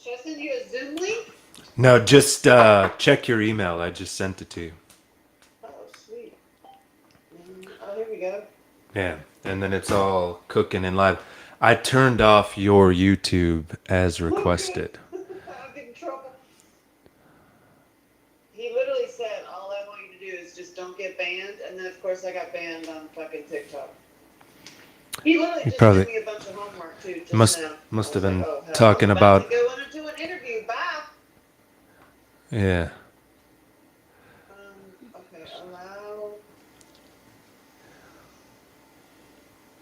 Should I send you a Zoom link? No, just check your email. I just sent it to you. Oh, sweet. Oh, here we go. Yeah, and then it's all cooking and live. I turned off your YouTube as Oh, good. requested. I'm getting in trouble. He literally said, all I want you to do is just don't get banned. And then, of course, I got banned on fucking TikTok. He literally You just probably sent me a bunch of homework, too, just must now. I must have was like, been oh, hell, I'm talking about to about. go into an interview. Bye. Yeah. Okay,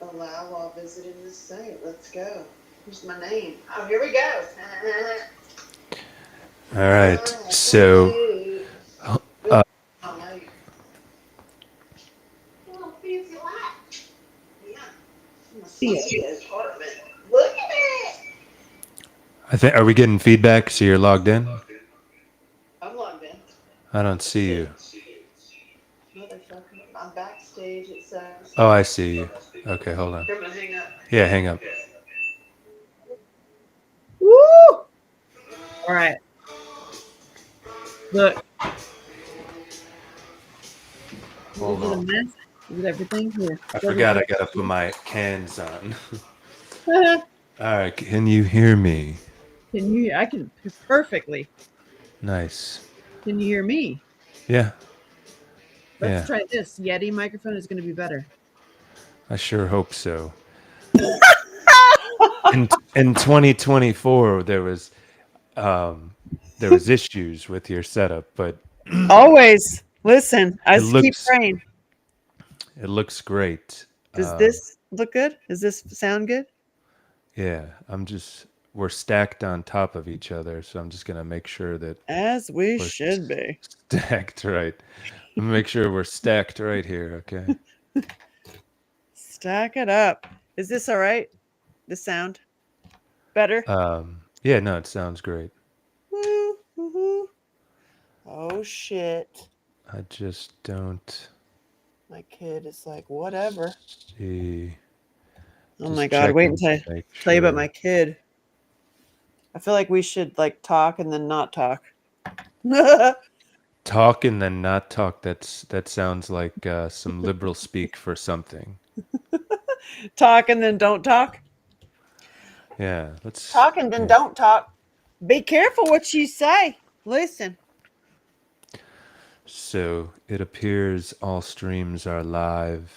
allow while visiting the site. Let's go. Here's my name. Oh, here we go. All right. Thank So, you. uh, Oh, no. Oh, fancy light. Yeah. My son's apartment. Look at it. I think are we getting feedback? So you're logged in? I'm logged in. I don't see you. Motherfucker. I'm backstage, it says. Oh, I see you. Okay, hold on. I'm gonna hang up. Yeah, hang up. Woo! All right. Look. Hold Is it a on. mess? Is it everything here? I forgot I gotta put my cans on. All right, can you hear me? Can you? I can perfectly. Nice. Can you hear me? Yeah, Let's yeah. try this. Yeti microphone is going to be better. I sure hope so. In 2024, um, there was issues with your setup, but Always listen. I it just keep looks praying. it looks great. Does this look good? Does this sound good? Yeah, we're stacked on top of each other, so I'm just gonna make sure that As we we're should be. stacked right. I'm gonna make sure we're stacked right here. Okay. Stack it up. Is this all right? The sound better? Yeah, no, it sounds great. Woo, woo-hoo. Oh shit! I just don't My kid is like, whatever. see. Oh my Just god! Wait checking until to I make tell you about my sure. kid. I feel like we should like talk and then not talk. Talk and then not talk. That sounds like some liberal speak for something. Talk and then don't talk. Yeah, let's. Talk and then Yeah. don't talk. Be careful what you say. Listen. So it appears all streams are live.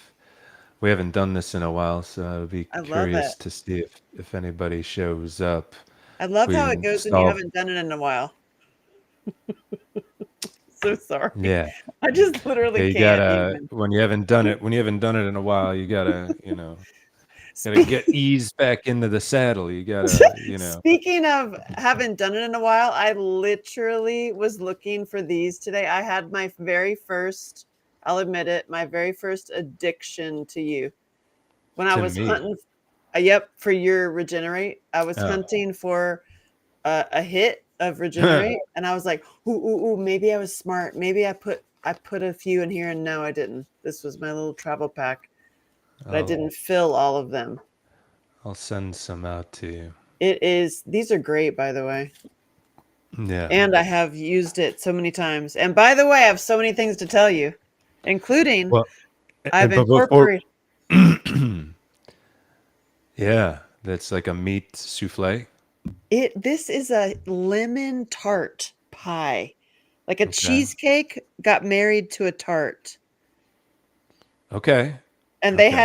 We haven't done this in a while, so I'll be I love it. curious to see if anybody shows up. I If love we how it can goes when you solve. haven't done it in a while. So sorry. Yeah, I just yeah. literally You can't gotta even. when you haven't done it in a while, you gotta Speak. get eased back into the saddle. You gotta. Speaking of haven't done it in a while, I literally was looking for these today. I had my very first, I'll admit it, my very first addiction to you. When I To was me. hunting, yep, for your regenerate, I was Oh. hunting for a hit of regenerate, and I was like, ooh, maybe I was smart. Maybe I put a few in here, and no, I didn't. This was my little travel pack, but I I'll didn't fill all of them. I'll send some out to you. It is. These are great, by the way. Yeah. And I have used it so many times. And by the way, I have so many things to tell you, including Well, I've but before. incorporated Yeah, that's like a meat souffle. it. This is a lemon tart pie. Like a Okay. cheesecake got married to a tart. Okay. And they Okay.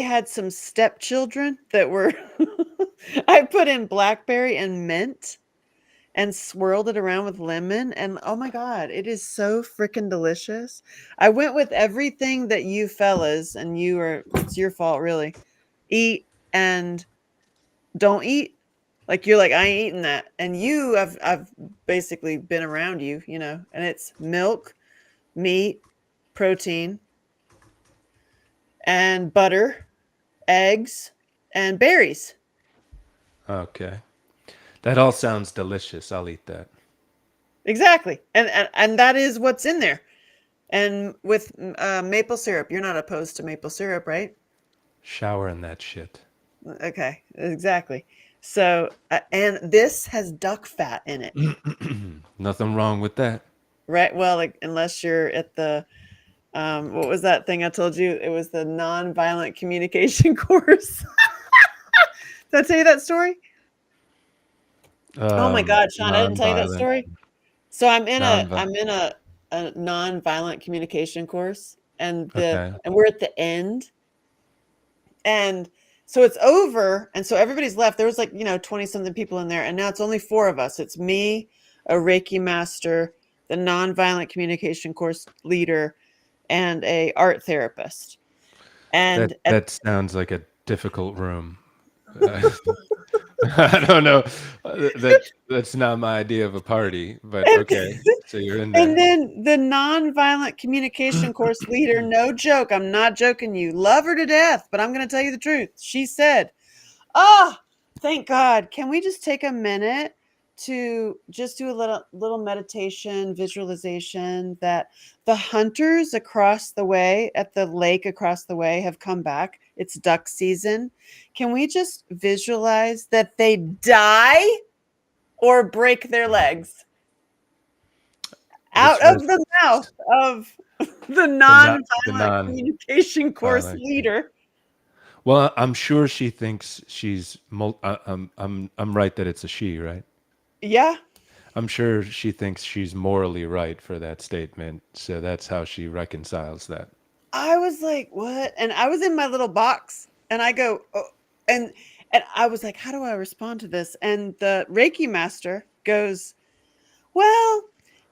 had some stepchildren that were I put in blackberry and mint and swirled it around with lemon, and oh my god, it is so freaking delicious. I went with everything that you fellas, and it's your fault really, eat and don't eat. Like you're like, I ain't eating that. And I've basically been around you, and it's milk, meat, protein, and butter, eggs, and berries. Okay. That all sounds delicious. I'll eat that. Exactly. And that is what's in there. And with maple syrup, you're not opposed to maple syrup, right? Shower in that shit. Okay, exactly. So, and this has duck fat in it, Nothing wrong with that. right? Well, like unless you're at the what was that thing I told you? It was the nonviolent communication course. Did I tell you that story? Oh my God, Sean, I didn't tell you that Non-violent, story. So non-violent. I'm in a nonviolent communication course, and Okay. we're at the end, and so it's over, and so everybody's left. There was like 20 something people in there, and now it's only four of us. It's me, a Reiki master, the nonviolent communication course leader, and a art therapist. That And at that sounds like a difficult room. Uh, I don't know. That's not my idea of a party, but and, okay. So you're in and there. then the nonviolent communication course leader, no joke, I'm not joking you, love her to death, but I'm going to tell you the truth. She said, "Ah, thank God. Can we just take a minute to just do a little meditation, visualization that the hunters across the way at the lake across the way have come back. It's duck season. Can we just visualize that they die or break their legs Which out of was the mouth of the the nonviolent non communication course violent. leader?" Well, I'm sure she thinks I'm right that it's a she, right? Yeah. I'm sure she thinks she's morally right for that statement, so that's how she reconciles that. I was like, "What?" And I was in my little box, and I go, "Oh," and and I was like, "How do I respond to this?" And the Reiki master goes, "Well,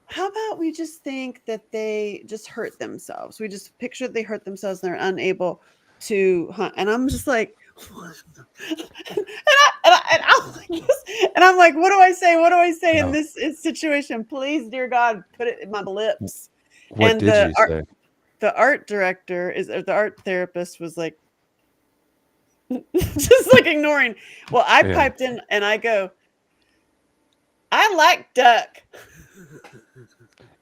how about we just think that they just hurt themselves? We just picture they hurt themselves and they're unable to hunt." And I'm just like, "What?" I'm like and I'm like, "What do I say? What do I say in No. this situation? Please, dear God, put it in my lips." What And did you say? the art director is or the art therapist was like just like ignoring. Well, I Yeah. piped in and I go, "I like duck."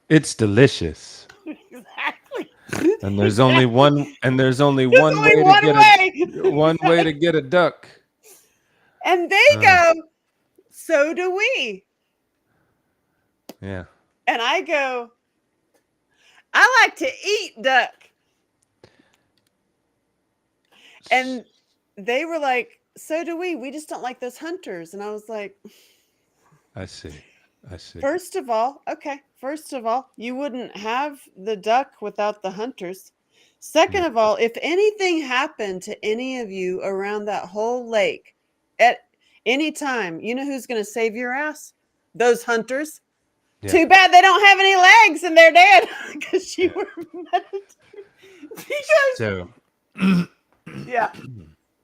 It's delicious. Exactly. And Exactly. there's only There's one only way to one get way. one way to get a duck. And they Uh, go, "So do we." yeah. And I go, "I like to eat duck." And they were like, "So do we. We just don't like those hunters." And I was like, I see. I see. "First of all, okay, first of all, you wouldn't have the duck without the hunters. Yeah. Second of all, if anything happened to any of you around that whole lake at any time, you know who's going to save your ass? Those hunters. Yeah. Too bad they don't have any legs and they're dead because you Yeah. were meditating." Because, So yeah,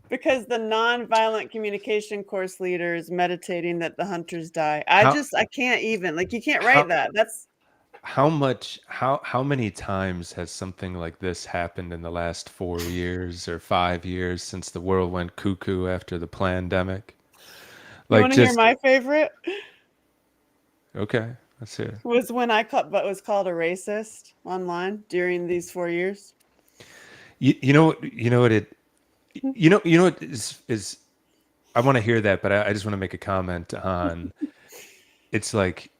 because the nonviolent communication course leader is meditating that the hunters die. how I can't even, like, you can't how write that. That's, how many times has something like this happened in the last 4 years or 5 years since the world went cuckoo after the pandemic? you Like want to hear just my favorite? okay, let's hear it. Was when I caught, but was called a racist online during these 4 years. You know what is I want to hear that, but I just want to make a comment on it's like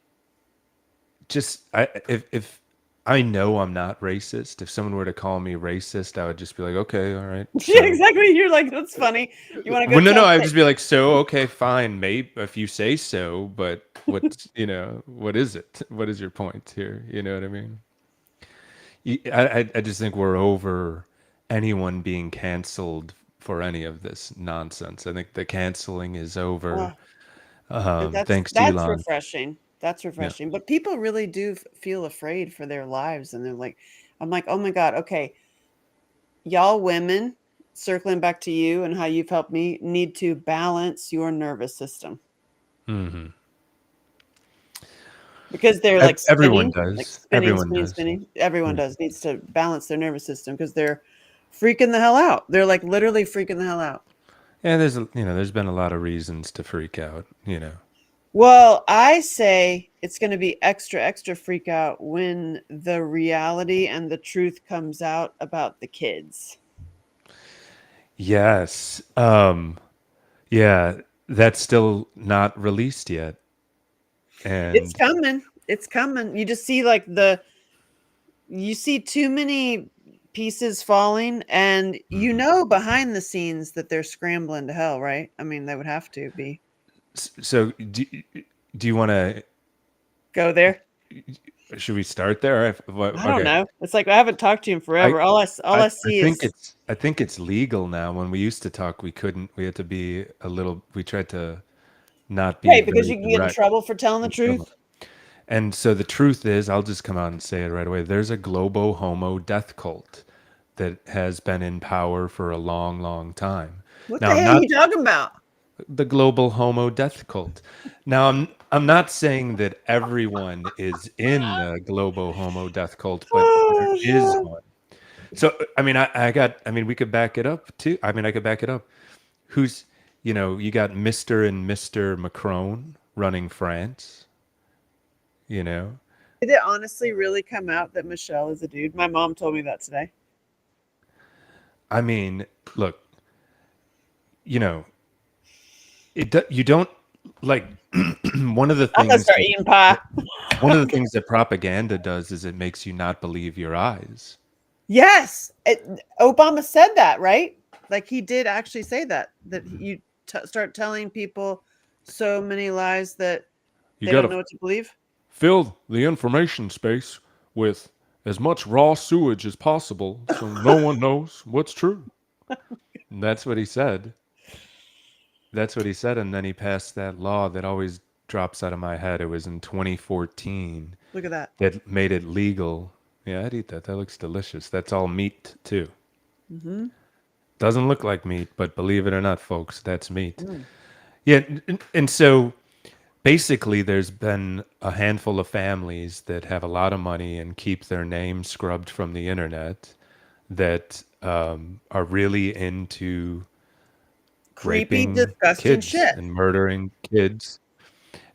just if I know I'm not racist, if someone were to call me racist, I would just be like, okay, all right. Yeah, So exactly. You're like, "That's funny. You want to go well, no, tell?" I would just be like, so okay, fine, maybe if you say so, but what what is it? What is your point here? You know what I mean? I just think we're over anyone being canceled for any of this nonsense. I think the canceling is over. And Thanks to that's Elon. refreshing. That's Yeah. refreshing. But people really do feel afraid for their lives, and they're like, I'm like, "Oh my God, okay, y'all women, circling back to you and how you've helped me, need to balance your nervous system Hmm. because they're Everyone like does. spinning, Everyone spinning, does. spinning. Everyone Yeah. does needs to balance their nervous system because they're freaking the hell out. They're like literally freaking the hell out. Yeah, there's been a lot of reasons to freak out, you know. Well, I say it's going to be extra, extra freak out when the reality and the truth comes out about the kids. Yes. Yeah. that's still not released yet. It's And coming. It's coming. You just see you see too many pieces falling, and you Mhm. know behind the scenes that they're scrambling to hell, right? I mean, they would have to be. So do you want to, Go there. should we start there? I don't Okay. know. It's like I haven't talked to him I, forever. All I I see think is it's legal now. When we used to talk, we couldn't. We had to be a little. We tried to not be right because very you can get in direct trouble for telling the with some of truth. it. And so the truth is, I'll just come out and say it right away. There's a globo homo death cult that has been in power for a long, long time. What the Now, I'm hell are not you talking about? the global homo death cult. Now, I'm not saying that everyone is in the globo homo death cult, but there is one. So, I mean, I mean, we could back it up too. I mean, I could back it up. Who's, you got Mr. and Mr. Macron running France, you know? Did it honestly really come out that Michelle is a dude? My mom told me that today. I mean, look, you know, you don't like one of the I'm gonna things start eating pie. one of the things that propaganda does is it makes you not believe your eyes. Yes, Obama said that, right? Like he did actually say that you start telling people so many lies that You they got don't to know what to believe. fill the information space with as much raw sewage as possible so no one knows what's true. And that's what he said. That's what he said. And then he passed that law that always drops out of my head. It was in 2014 Look at that. that made it legal. Yeah, I'd eat that. That looks delicious. That's all meat, too. Mm-hmm. Doesn't look like meat, but believe it or not, folks, that's meat. Mm. Yeah. And so basically, there's been a handful of families that have a lot of money and keep their names scrubbed from the internet that are really into Creepy, raping disgusting kids shit. and murdering kids.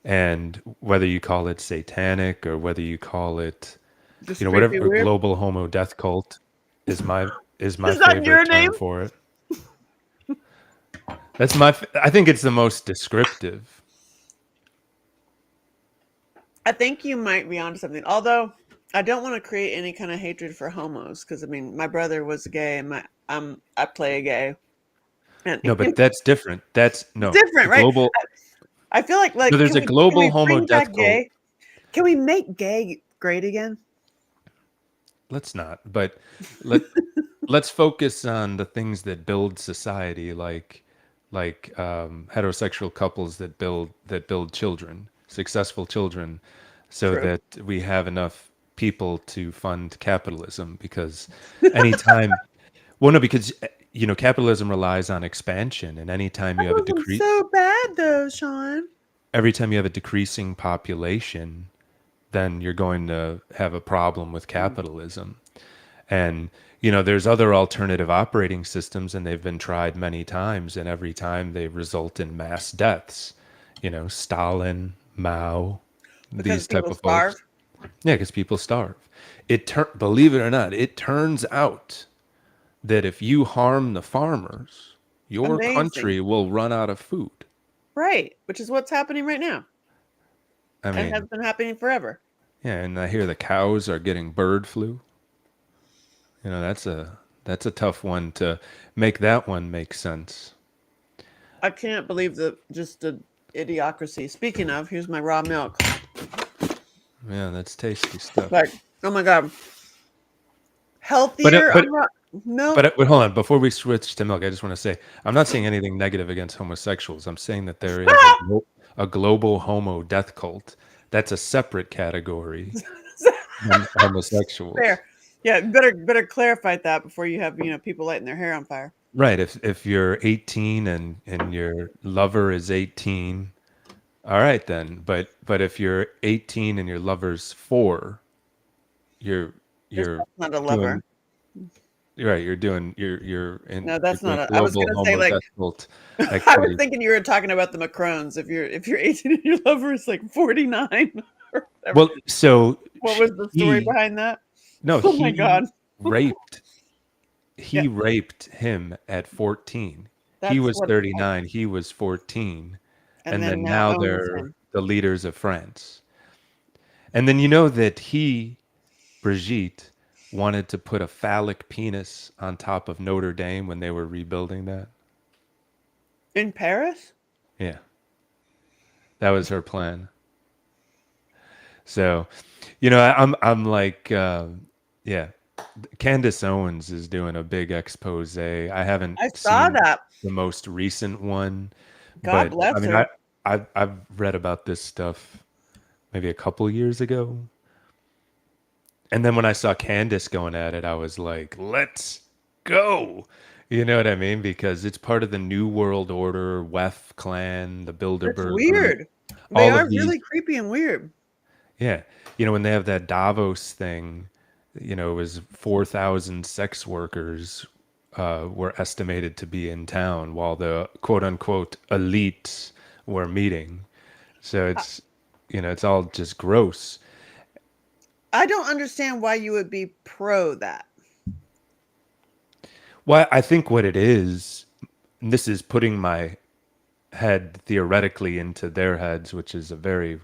And whether you call it satanic or whether you call it, Just whatever, creepy a weird. global homo death cult is my Is that your favorite name? term for it. I think it's the most descriptive. I think you might be onto something. Although I don't want to create any kind of hatred for homos, because I mean, my brother was gay, and I play a gay, and No, but it's that's different. That's no, different, the right? global. I feel No, like there's a can global we homo bring back death cult. gay? Can we make gay great again? Let's not, but let let's focus on the things that build society, like heterosexual couples that build children, successful children, so True. that we have enough people to fund capitalism. Because anytime, well, no, because capitalism relies on expansion, and anytime you That have a wasn't decrease, so bad though, Sean. every time you have a decreasing population, then you're going to have a problem with Mm. capitalism. And there's other alternative operating systems, and they've been tried many times, and every time they result in mass deaths. Stalin, Mao, Because these type people of starve. folks. Yeah, because people starve. Believe it or not, it turns out that if you harm the farmers, your Amazing. country will run out of food. Right. Which is what's happening right now I and has mean, been happening forever. yeah, and I hear the cows are getting bird flu. That's a tough one to make that one make sense. I can't believe the idiocracy. Speaking of, here's my raw milk. Yeah, that's tasty stuff. Like, oh my god, But healthier on raw milk. but hold on. Before we switch to milk, I just want to say I'm not saying anything negative against homosexuals. I'm saying that there is a global homo death cult. That's a separate category than homosexuals. Fair. Yeah, better clarify that before you have people lighting their hair on fire. Right. If you're 18 and your lover is 18, all right then. But if you're 18 and your lover's 4, you're you're That's not a doing lover. right. You're No, that's doing not a. I was global gonna say homo like death cult I was activity. thinking you were talking about the Macrons. If you're 18 and your lover is like 49 or whatever. Well, so What was the story he behind that? no, Oh my god. raped he raped him at 14. He That's was what, 39, he was 14, and and then then now now owns they're him. the leaders of France. And then you know that Brigitte, wanted to put a phallic penis on top of Notre Dame when they were rebuilding that. In Paris? Yeah, that was her plan. So, I'm like, yeah, Candace Owens is doing a big expose. I haven't I saw seen that. the most recent one, God but I bless mean, her. I've read about this stuff maybe a couple years ago, and then when I saw Candace going at it, I was like, let's go. You know what I mean? Because it's part of the New World Order, WEF clan, the It's Bilderberg group, weird. They all are of these. really creepy and weird. Yeah. When they have that Davos thing, it was 4,000 sex workers were estimated to be in town while the quote unquote elites were meeting. So it's all just gross. I don't understand why you would be pro that. Well, I think what it is, and this is putting my head theoretically into their heads, which is a very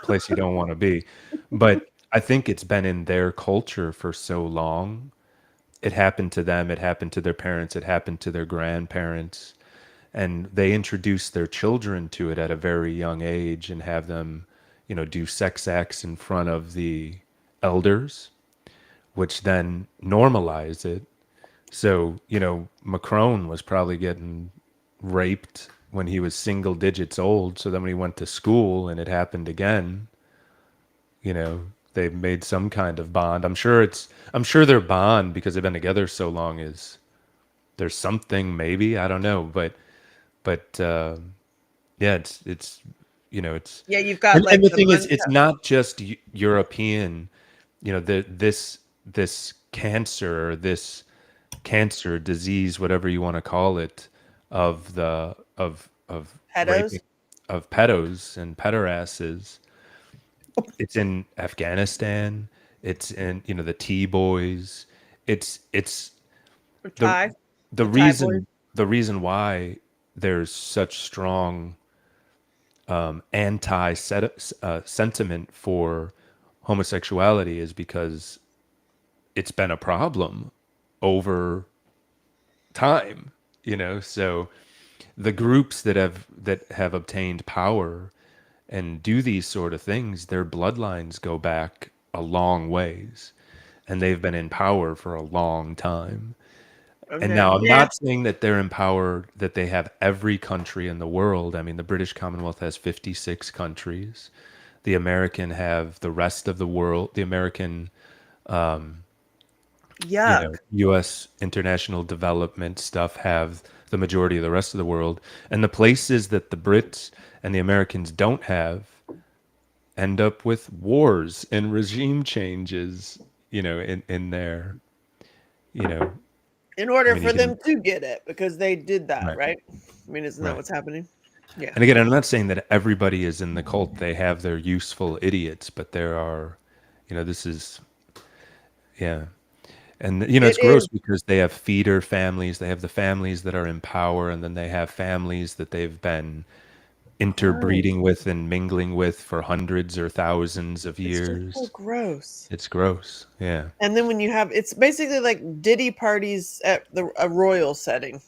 place you don't want to be. But I think it's been in their culture for so long. It happened to them, it happened to their parents, it happened to their grandparents, and they introduce their children to it at a very young age and have them, do sex acts in front of the elders, which then normalize it. So, Macron was probably getting raped when he was single digits old. So then when he went to school and it happened again, they made some kind of bond. I'm sure their bond, because they've been together so long, is there's something, maybe, I don't know, but yeah, it's it's Yeah, you've got and like the the thing is, month. it's not just European. This cancer, or this cancer disease, whatever you want to call it, of Pedos. raping, of pedos and pedorasses. It's in Afghanistan. It's in, the T boys. It's Or the Thai. the The Thai boys. reason why there's such strong anti sentiment for homosexuality is because it's been a problem over time. So the groups that have obtained power and do these sort of things, their bloodlines go back a long ways, and they've been in power for a long time. And Okay. now I'm Yeah. not saying that they're empowered, that they have every country in the world. I mean, the British Commonwealth has 56 countries. The American have the rest of the world. The American, Yuck. U.S. international development stuff have the majority of the rest of the world. And the places that the Brits and the Americans don't have end up with wars and regime changes, in there, you know, In I order mean, you for can, them to get it, because they did that, right, right? I mean, isn't that right. what's happening? Yeah. And again, I'm not saying that everybody is in the cult. They have their useful idiots, but there are, this is, yeah. And, It it's gross is because they have feeder families. They have the families that are in power, and then they have families that they've been gross. interbreeding with and mingling with for hundreds or thousands of It's just so years. gross. It's gross. Yeah. And then when you have, it's basically like Diddy parties at a royal setting.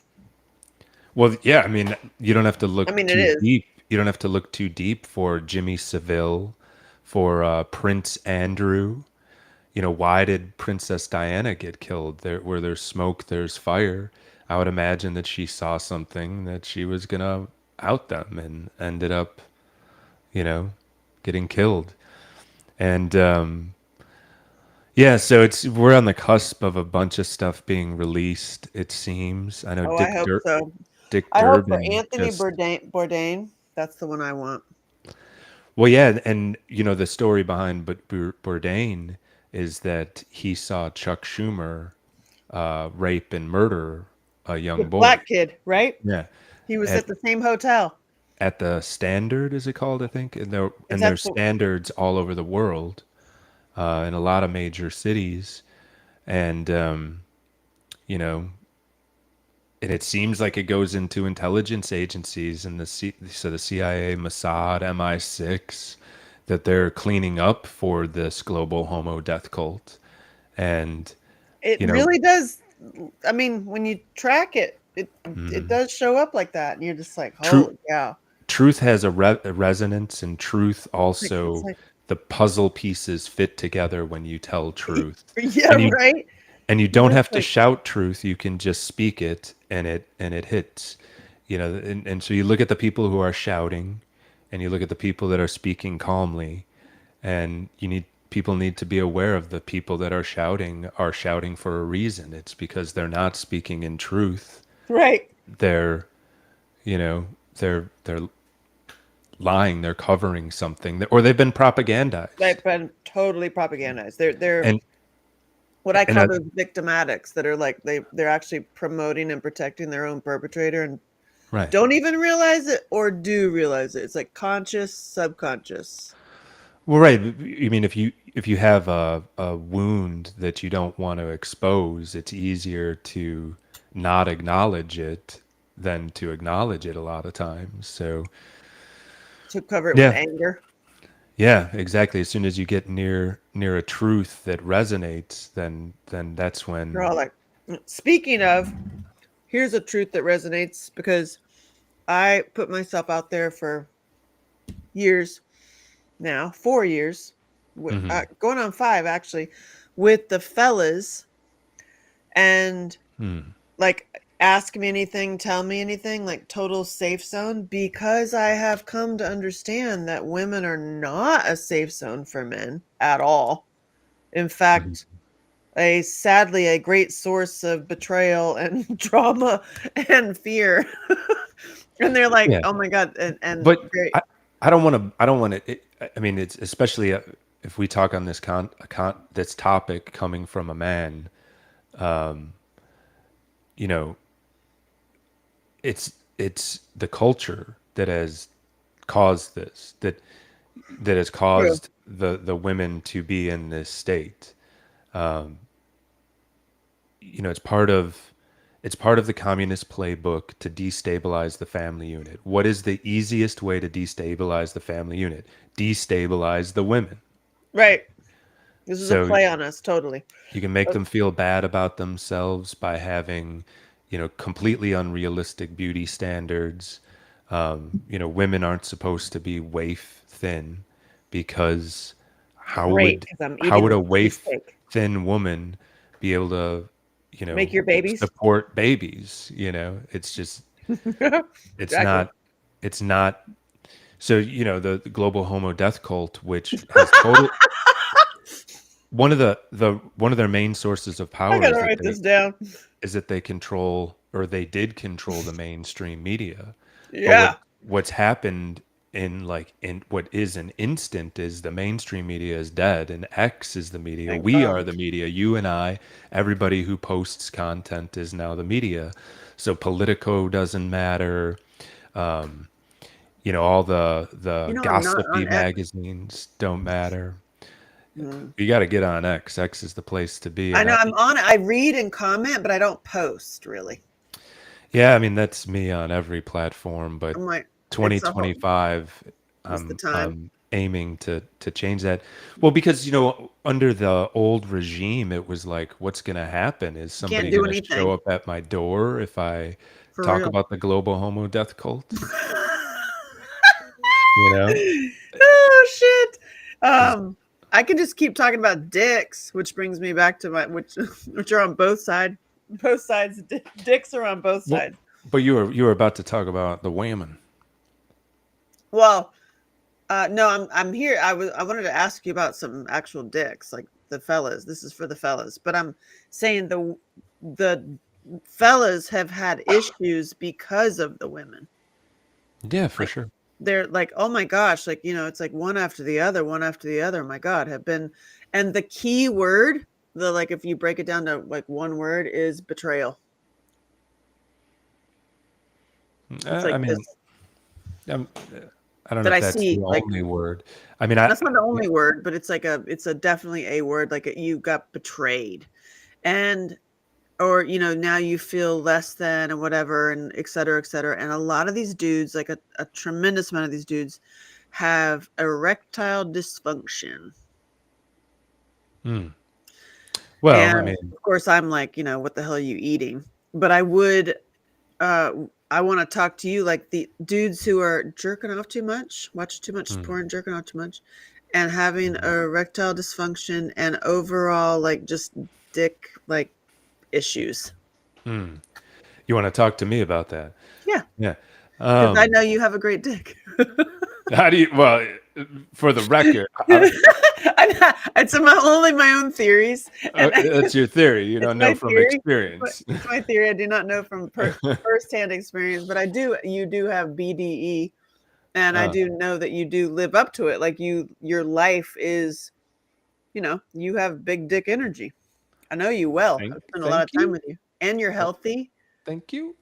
Well, yeah, I mean, you don't have to I look mean, it too is. deep. You don't have to look too deep for Jimmy Savile, for Prince Andrew. Why did Princess Diana get killed? Where there's smoke, there's fire. I would imagine that she saw something that she was gonna out them and ended up, you know, getting killed. And yeah, so we're on the cusp of a bunch of stuff being released. It seems. I know Oh, I hope so. Dick I hope for Durbin Anthony just. Bourdain. That's the one I want. Well, yeah, and the story behind Bourdain is that he saw Chuck Schumer rape and murder a The young boy. black kid, right? Yeah, He was at at the same hotel. the Standard, is it called? I think, Is and that there's the, standards all over the world, in a lot of major cities, and you know, it seems like it goes into intelligence agencies and so the CIA, Mossad, MI6, that they're cleaning up for this global homo death cult. And, It you know, really does. I mean, when you track it, it mhm. does show up like that, and you're just like, True, holy cow! truth has a resonance, and truth It's also, like, the puzzle pieces fit together when you tell truth. yeah, And right. you You're don't just have to like, shout truth, you can just speak it, and it hits. And so you look at the people who are shouting, and you look at the people that are speaking calmly, and people need to be aware of the people that are shouting for a reason. It's because they're not speaking in truth. right. They're, you know, they're lying, they're covering something, or they've been propagandized. They've been totally propagandized. They're And what I and call those victim addicts that are like they're actually promoting and protecting their own perpetrator and right. don't even realize it or do realize it. It's like conscious, subconscious. Well, right. I mean, if you have a wound that you don't want to expose, it's easier to not acknowledge it than to acknowledge it a lot of times. So, To cover it with yeah, anger. yeah, exactly. As soon as you get near a truth that resonates, then that's They're all when. like, speaking of, here's a truth that resonates because I put myself out there for years now, 4 years, Mhm. going on 5 actually, with the fellas and Mm. like ask me anything, tell me anything, like total safe zone because I have come to understand that women are not a safe zone for men at all. In Mhm. fact, sadly a great source of betrayal and drama and fear. And they're like, Yeah, "Oh my god," and but very I don't want to. I don't want to. I mean, it's especially if we talk on this topic coming from a man. You know, it's the culture that has caused this, that has true. caused the women to be in this state. It's part of the communist playbook to destabilize the family unit. What is the easiest way to destabilize the family unit? Destabilize the women. Right. This is a So play on us, totally. you can make Uh, them feel bad about themselves by having, completely unrealistic beauty standards. Women aren't supposed to be waif thin, because how Great, would because I'm how eating would this a waif cheesecake. thin woman be able to, Make your babies. support babies? It's just it's Exactly. not it's not. So the global homo death cult, which has total one of their main sources of I power gotta write this down. is that they control, or they did control, the mainstream media. But Yeah. what's happened in what is an instant is the mainstream media is dead, and X is the media. Thank We God. are the media. You and I, everybody who posts content is now the media. So Politico doesn't matter. All the I'm not gossipy on X. magazines don't matter. Mm. You got to get on X. X is the place to be. I And know I'm on it. I read and comment, but I don't post really. yeah, I mean, that's me on every platform, but I'm like, it's a whole, 2025, it's the I'm time. I'm aiming to change that. Well, because under the old regime, it was like, what's going to happen? Is You can't somebody do going to show anything up at my door if I for talk real. about the global homo death cult? You know, Oh shit. is I can just keep talking about dicks, which brings me back to my which are on both sides. Both sides. Dicks are on both well, sides. but you were about to talk about the women. Well, no, I'm here. I wanted to ask you about some actual dicks, like the fellas. This is for the fellas, but I'm saying the fellas have had issues because of the women. Yeah, for Like sure. they're like, oh my gosh, like it's like one after the other, one after the other. My God, have been, and the key word, the like, if you break it down to like one word, is betrayal. It's I like this mean, I'm, I don't know that if I that's the see. Like only word. I mean, I that's not the only word, but it's a definitely a word. Like you got betrayed, and or now you feel less than and whatever, and et cetera, et cetera. And a lot of these dudes, like a tremendous amount of these dudes, have erectile dysfunction. Hmm. Well, I And mean, of course I'm like, what the hell are you eating? But uh I want to talk to you, like the dudes who are jerking off too much, watching too much hmm, porn, jerking off too much, and having hmm, erectile dysfunction and overall like just dick like issues. hmm. You want to talk to me about that? Yeah, Yeah. because I Um, know you have a great dick. how do you? Well, for the record, It's only my own theories, and that's your theory. You it's don't know my from theory. experience. It's my theory. I do not know from firsthand experience, but I do. You do have BDE, and I Uh, do know that you do live up to it. Like your life is, you have big dick energy. I know you well. I've spent a lot thank of time you. with you, and you're Uh, healthy. thank you.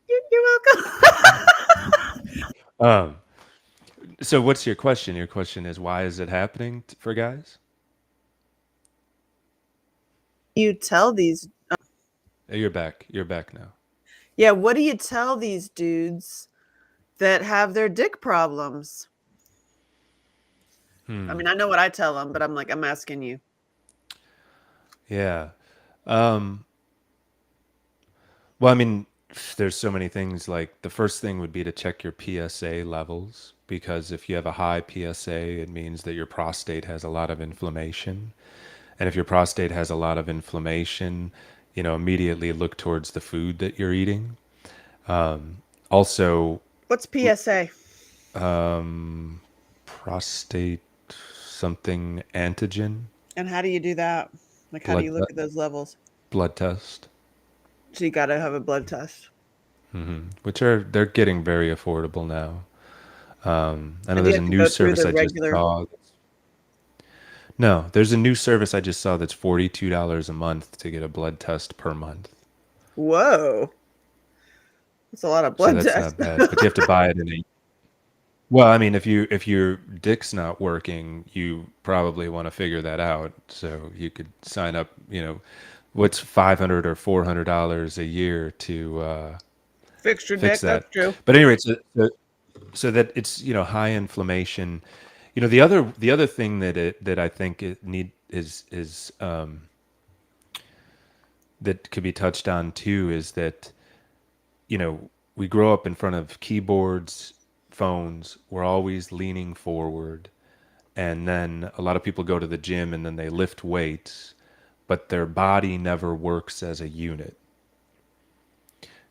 You're welcome. Um, so what's your question? Your question is why is it happening for guys? You tell these, You're back. You're back now. yeah. What do you tell these dudes that have their dick problems? I Hmm. mean, I know what I tell them, but I'm asking you. Yeah. Um, well, I mean, there's so many things. Like the first thing would be to check your PSA levels because if you have a high PSA, it means that your prostate has a lot of inflammation. And if your prostate has a lot of inflammation, immediately look towards the food that you're eating. Also, What's PSA? um, prostate something antigen And how do you do that? Like, how do blood you look at those levels? blood test, So you got to have a blood test. which they're getting very affordable now. I know And do you there's a have to new go through service the I just regular? saw. No, there's a new service I just saw that's $42 a month to get a blood test per month. Whoa, that's a lot of So blood that's tests. not bad, but you have to buy it in a. Well, I mean, if your dick's not working, you probably want to figure that out. So you could sign up. What's $500 or $400 a year to Fixed your fix dick. That's that. true. But anyway, so that it's high inflammation. The other thing that I think it need is that could be touched on too is that we grow up in front of keyboards, phones. We're always leaning forward. And then a lot of people go to the gym and then they lift weights, but their body never works as a unit.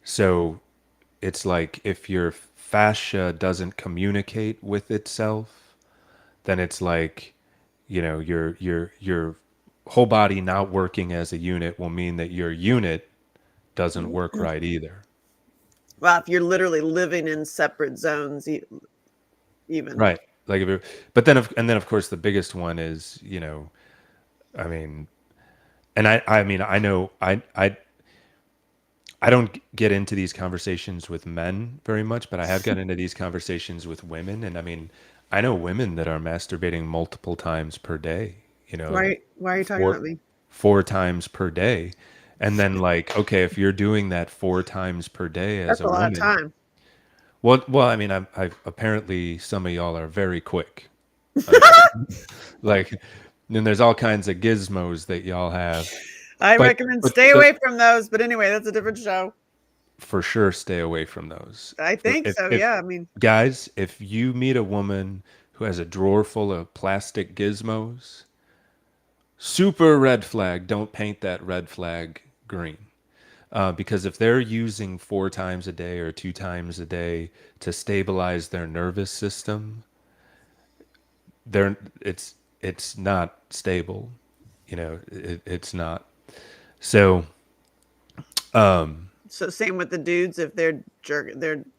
So it's like if your fascia doesn't communicate with itself, then it's like, your whole body not working as a unit will mean that your unit doesn't work right either. Well, if you're literally living in separate zones, even. Right. Like if you're, but then and then of course the biggest one is, I mean, and I mean, I know I don't get into these conversations with men very much, but I have gotten into these conversations with women. And I mean, I know women that are masturbating multiple times per day, Why are you talking four, about me? 4 times per day. And then like, okay, if you're doing that 4 times per day as That's a a lot of woman, time. well, I mean, I've apparently some of y'all are very quick. I like, then there's all kinds of gizmos that y'all have, I but, recommend but stay the, away from those. But anyway, that's a different show. for sure stay away from those. I think so. If Yeah. I mean, guys, if you meet a woman who has a drawer full of plastic gizmos, super red flag. Don't paint that red flag green. Because if they're using 4 times a day or 2 times a day to stabilize their nervous system, they're it's not stable. It's not. So so same with the dudes. If their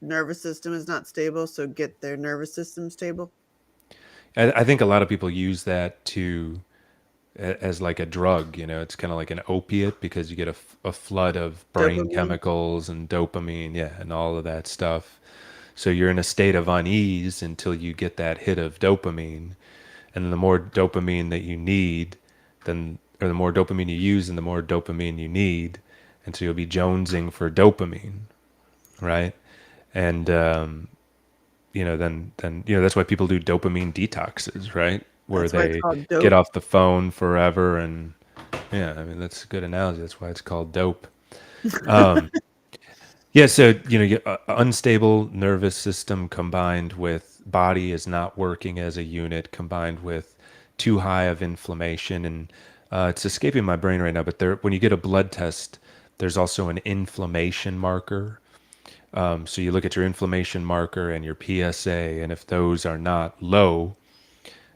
nervous system is not stable, so get their nervous system stable. I think a lot of people use that as like a drug. It's kind of like an opiate because you get a flood of brain Dopamine. chemicals and dopamine, yeah, and all of that stuff. So you're in a state of unease until you get that hit of dopamine, and the more dopamine that you need, then or the more dopamine you use, and the more dopamine you need, and so you'll be jonesing for dopamine, right? And then that's why people do dopamine detoxes, right? Where That's why it's they called get dope. off the phone forever, and yeah, I mean that's a good analogy. That's why it's called dope. Yeah, so unstable nervous system combined with body is not working as a unit, combined with too high of inflammation, and it's escaping my brain right now. But when you get a blood test, there's also an inflammation marker. So you look at your inflammation marker and your PSA, and if those are not low,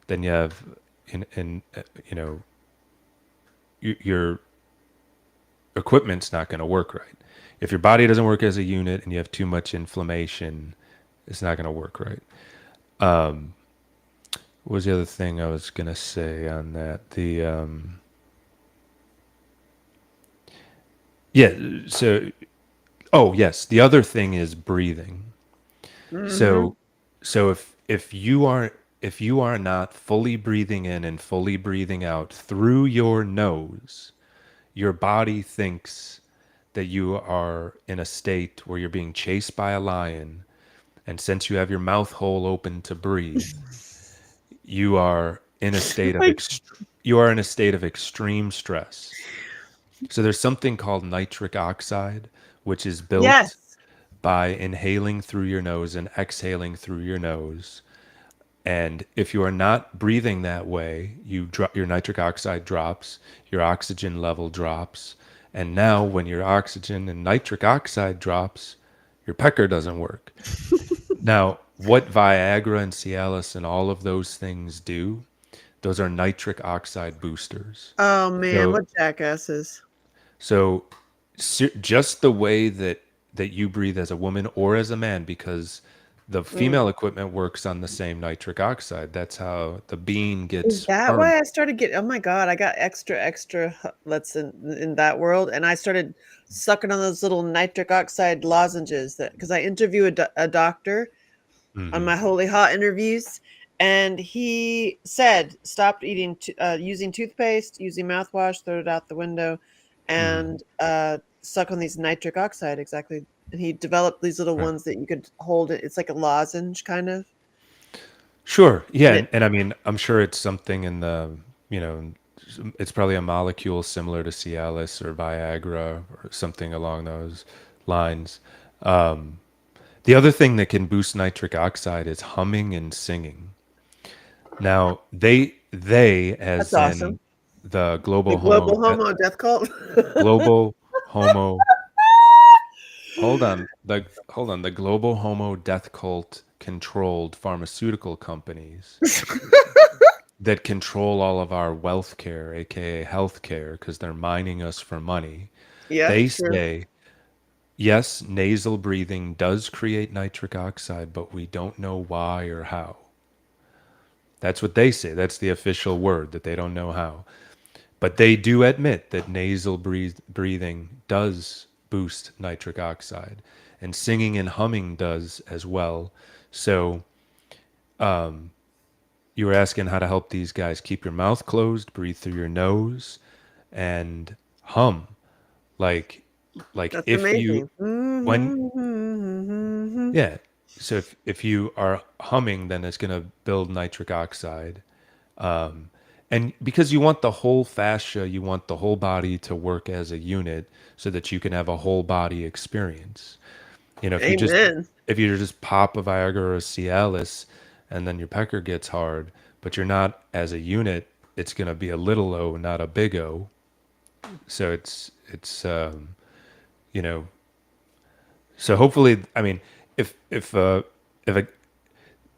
then you have, in your equipment's not going to work right. If your body doesn't work as a unit and you have too much inflammation, it's not going to work right. What was the other thing I was going to say on that? Yeah, so, oh, yes, the other thing is breathing. Hmm. So, if you are not fully breathing in and fully breathing out through your nose, your body thinks that you are in a state where you're being chased by a lion, and since you have your mouth hole open to breathe, you are in a state of Like, extreme stress. So there's something called nitric oxide, which is built yes. by inhaling through your nose and exhaling through your nose. And if you are not breathing that way, your nitric oxide drops, your oxygen level drops. And now when your oxygen and nitric oxide drops, your pecker doesn't work. Now, what Viagra and Cialis and all of those things do, those are nitric oxide boosters. Oh man, So what jackasses. So, just the way that you breathe as a woman or as a man, because the Mm. female equipment works on the same nitric oxide. That's how the bean Is gets that firm. why I started getting, oh my God, I got extra let's in that world, and I started sucking on those little nitric oxide lozenges that because I interview a doctor on Hmm. my Holy Hot interviews, and he said stop eating using toothpaste, using mouthwash, throw it out the window, Hmm. and suck on these nitric oxide exactly. And he developed these little Right. ones that you could hold it. It's like a lozenge kind of. Sure. Yeah, And it, and I mean, I'm sure it's something in you know, it's probably a molecule similar to Cialis or Viagra or something along those lines. The other thing that can boost nitric oxide is humming and singing. Now, they that's as awesome. in the The global homo death cult. global homo hold on, the global homo death cult controlled pharmaceutical companies that control all of our wealth care, aka health care, because they're mining us for money. Yeah, They true. say, yes, nasal breathing does create nitric oxide, but we don't know why or how. That's what they say. That's the official word, that they don't know how. But they do admit that nasal breathing does boost nitric oxide, and singing and humming does as well. So you were asking how to help these guys. Keep your mouth closed, breathe through your nose, and hum. Like, That's if you, amazing. when, Mhm. yeah. So if you are humming, then it's going to build nitric oxide. And because you want the whole fascia, you want the whole body to work as a unit so that you can have a whole body experience. Amen. If you just pop a Viagra or a Cialis and then your pecker gets hard, but you're not as a unit, it's going to be a little O, not a big O. So you know, so hopefully, I mean, if a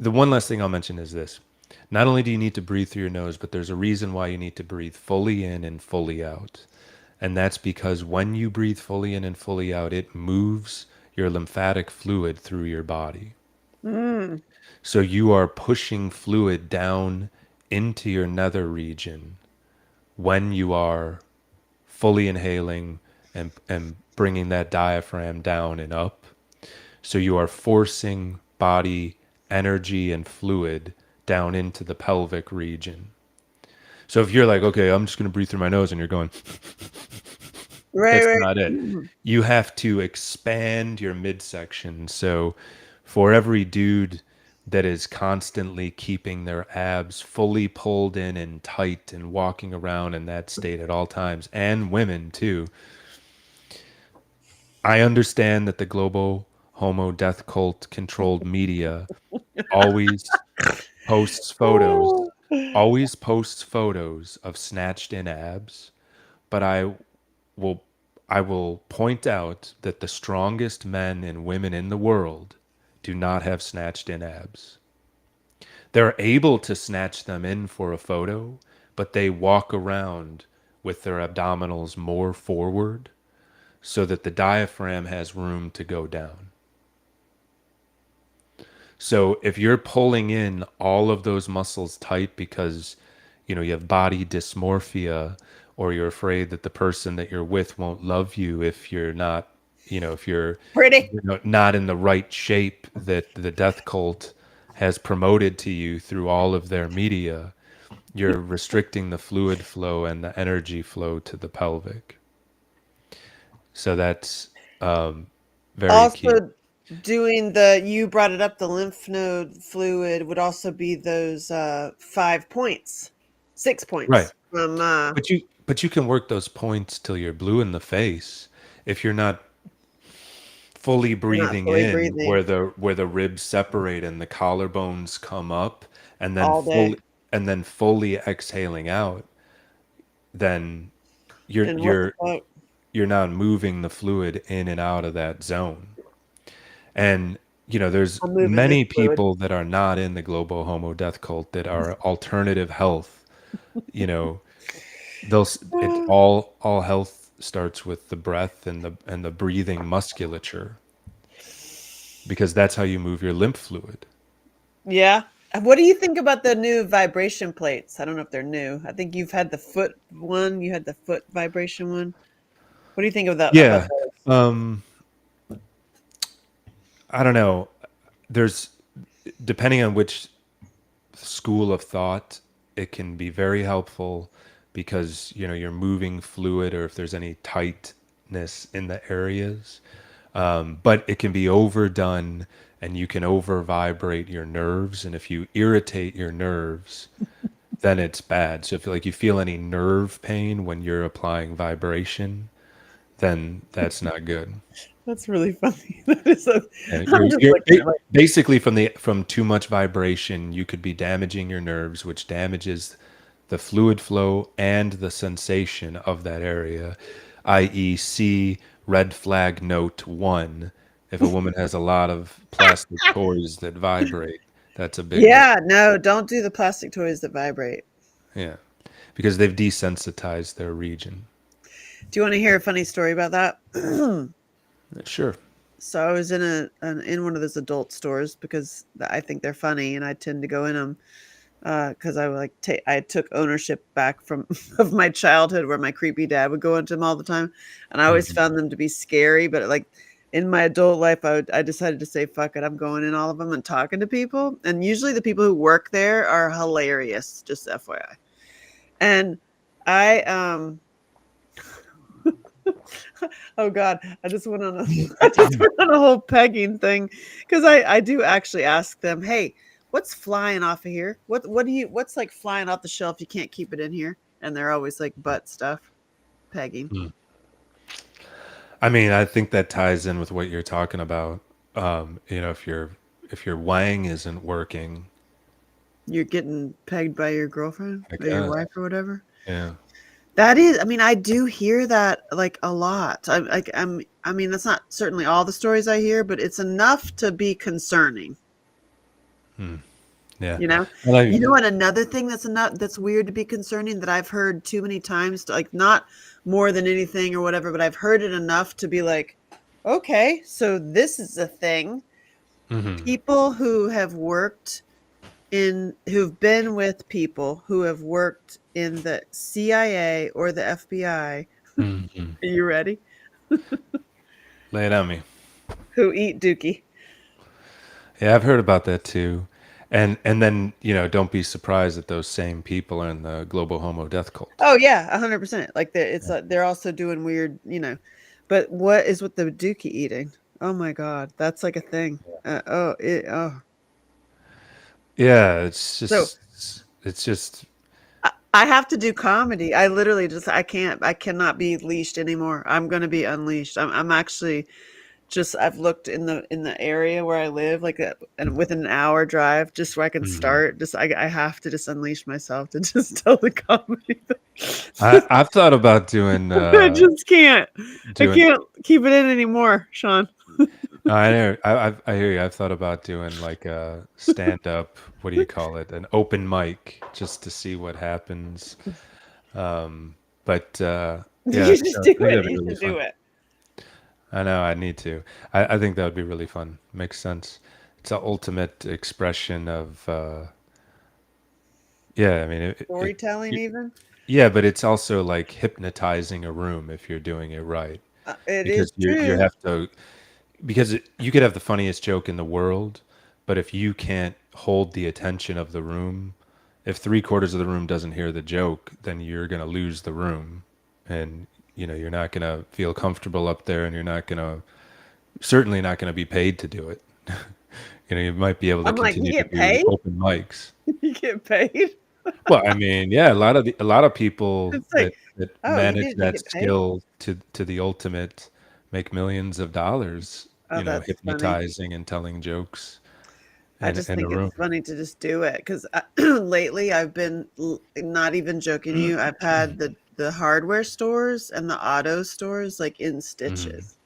the one last thing I'll mention is this. Not only do you need to breathe through your nose, but there's a reason why you need to breathe fully in and fully out. And that's because when you breathe fully in and fully out, it moves your lymphatic fluid through your body. Mm. So you are pushing fluid down into your nether region when you are fully inhaling and bringing that diaphragm down and up. So you are forcing body energy and fluid down into the pelvic region. So if you're like, okay, I'm just going to breathe through my nose, and you're going, Right, That's right. not it. You have to expand your midsection. So for every dude that is constantly keeping their abs fully pulled in and tight and walking around in that state at all times, and women too, I understand that the global homo death cult controlled media always posts photos, Oh. always posts photos of snatched in abs, but will I will point out that the strongest men and women in the world do not have snatched in abs. They're able to snatch them in for a photo, but they walk around with their abdominals more forward so that the diaphragm has room to go down. So if you're pulling in all of those muscles tight because you have body dysmorphia, or you're afraid that the person that you're with won't love you if you're not, if you're Pretty. not in the right shape that the death cult has promoted to you through all of their media, you're restricting the fluid flow and the energy flow to the pelvic. So that's very key. Also, you brought it up, the lymph node fluid would also be those 5 points, 6 points Right. from But you can work those points till you're blue in the face if you're not fully you're not breathing fully in breathing where the ribs separate and the collarbones come up, and then all day. fully exhaling out. Then you're And what the you're fuck? you're not moving the fluid in and out of that zone. And there's I'm moving this many fluid. people that are not in the global homo death cult that are alternative health. You know, it all health starts with the breath and the breathing musculature, because that's how you move your lymph fluid. Yeah. What do you think about the new vibration plates? I don't know if they're new. I think you've had the foot one. You had the foot vibration one. What do you think of that about Yeah. those? Um, I don't know. There's Depending on which school of thought, it can be very helpful because you're moving fluid, or if there's any tightness in the areas. But it can be overdone, and you can over vibrate your nerves. And if you irritate your nerves, then it's bad. So if you feel any nerve pain when you're applying vibration, then that's not good. That's really funny. That is Yeah, I'm just looking at like, basically from too much vibration, you could be damaging your nerves, which damages the fluid flow and the sensation of that area, i.e., see red flag note 1. If a woman has a lot of plastic toys that vibrate, that's a big no. yeah, no, don't do the plastic toys that vibrate. Yeah, because they've desensitized their region. Do you want to hear a funny story about that? Sure. So I was in one of those adult stores because I think they're funny and I tend to go in them because I took ownership back from of my childhood where my creepy dad would go into them all the time, and I always Mhm. found them to be scary. But like in my adult life, I decided to say fuck it, I'm going in all of them and talking to people, and usually the people who work there are hilarious. Just FYI, and I. Oh God, I just went on a I just went on a whole pegging thing because I do actually ask them, hey, what's flying off of here? What's like flying off the shelf? You can't keep it in here, and they're always like butt stuff, pegging. I mean, I think that ties in with what you're talking about. If your wang isn't working, You're getting pegged by your girlfriend I or your guess. wife or whatever. Yeah. That is, I mean, I do hear that like a lot. I mean, that's not certainly all the stories I hear, but it's enough to be concerning. Yeah. You know, Well, you know, and another thing that's weird to be concerning that I've heard too many times, to, like not more than anything or whatever, but I've heard it enough to be like, okay, so this is a thing. mhm, People who've been with people who have worked in the CIA or the FBI. mhm. Are you ready? Lay it on me. Who eat dookie. Yeah, I've heard about that too. And then, don't be surprised that those same people are in the global homo death cult. Oh yeah, 100%. Like they're also doing weird, But what is with the dookie eating? Oh my god, that's like a thing. Oh. Yeah, So it's just I have to do comedy. I literally I cannot be leashed anymore. I'm gonna be unleashed. I'm actually just I've looked in the area where I live, like and within an hour drive, just so I can Mhm. start. I have to just unleash myself to just tell the comedy thing. I've thought about I just can't. I doing can't keep it in anymore, Sean. no, I know. I hear you. I've thought about doing like a stand up, what do you call it? An open mic just to see what happens. But yeah, You just do I think it. that'd be You really should do fun. it. I know I need to. I think that would be really fun. Makes sense. It's the ultimate expression of yeah, I mean Storytelling, even. yeah, but it's also like hypnotizing a room if you're doing it right. It is Because you true. have to because you could have the funniest joke in the world, but if you can't hold the attention of the room, if three-quarters of the room doesn't hear the joke, then you're gonna lose the room, and you're not gonna feel comfortable up there, and you're not gonna certainly not gonna be paid to do it. You might be able to I'm like, you continue to get do paid? open mics. You get paid? Well, I mean, yeah, a lot of people It's like, that oh, manage you that get paid? skill to the ultimate make millions of dollars, Oh, that's funny. hypnotizing and telling jokes I just in a think room. it's funny to just do it because lately I've been not even joking you. I've had the hardware stores and the auto stores like in Mhm. stitches,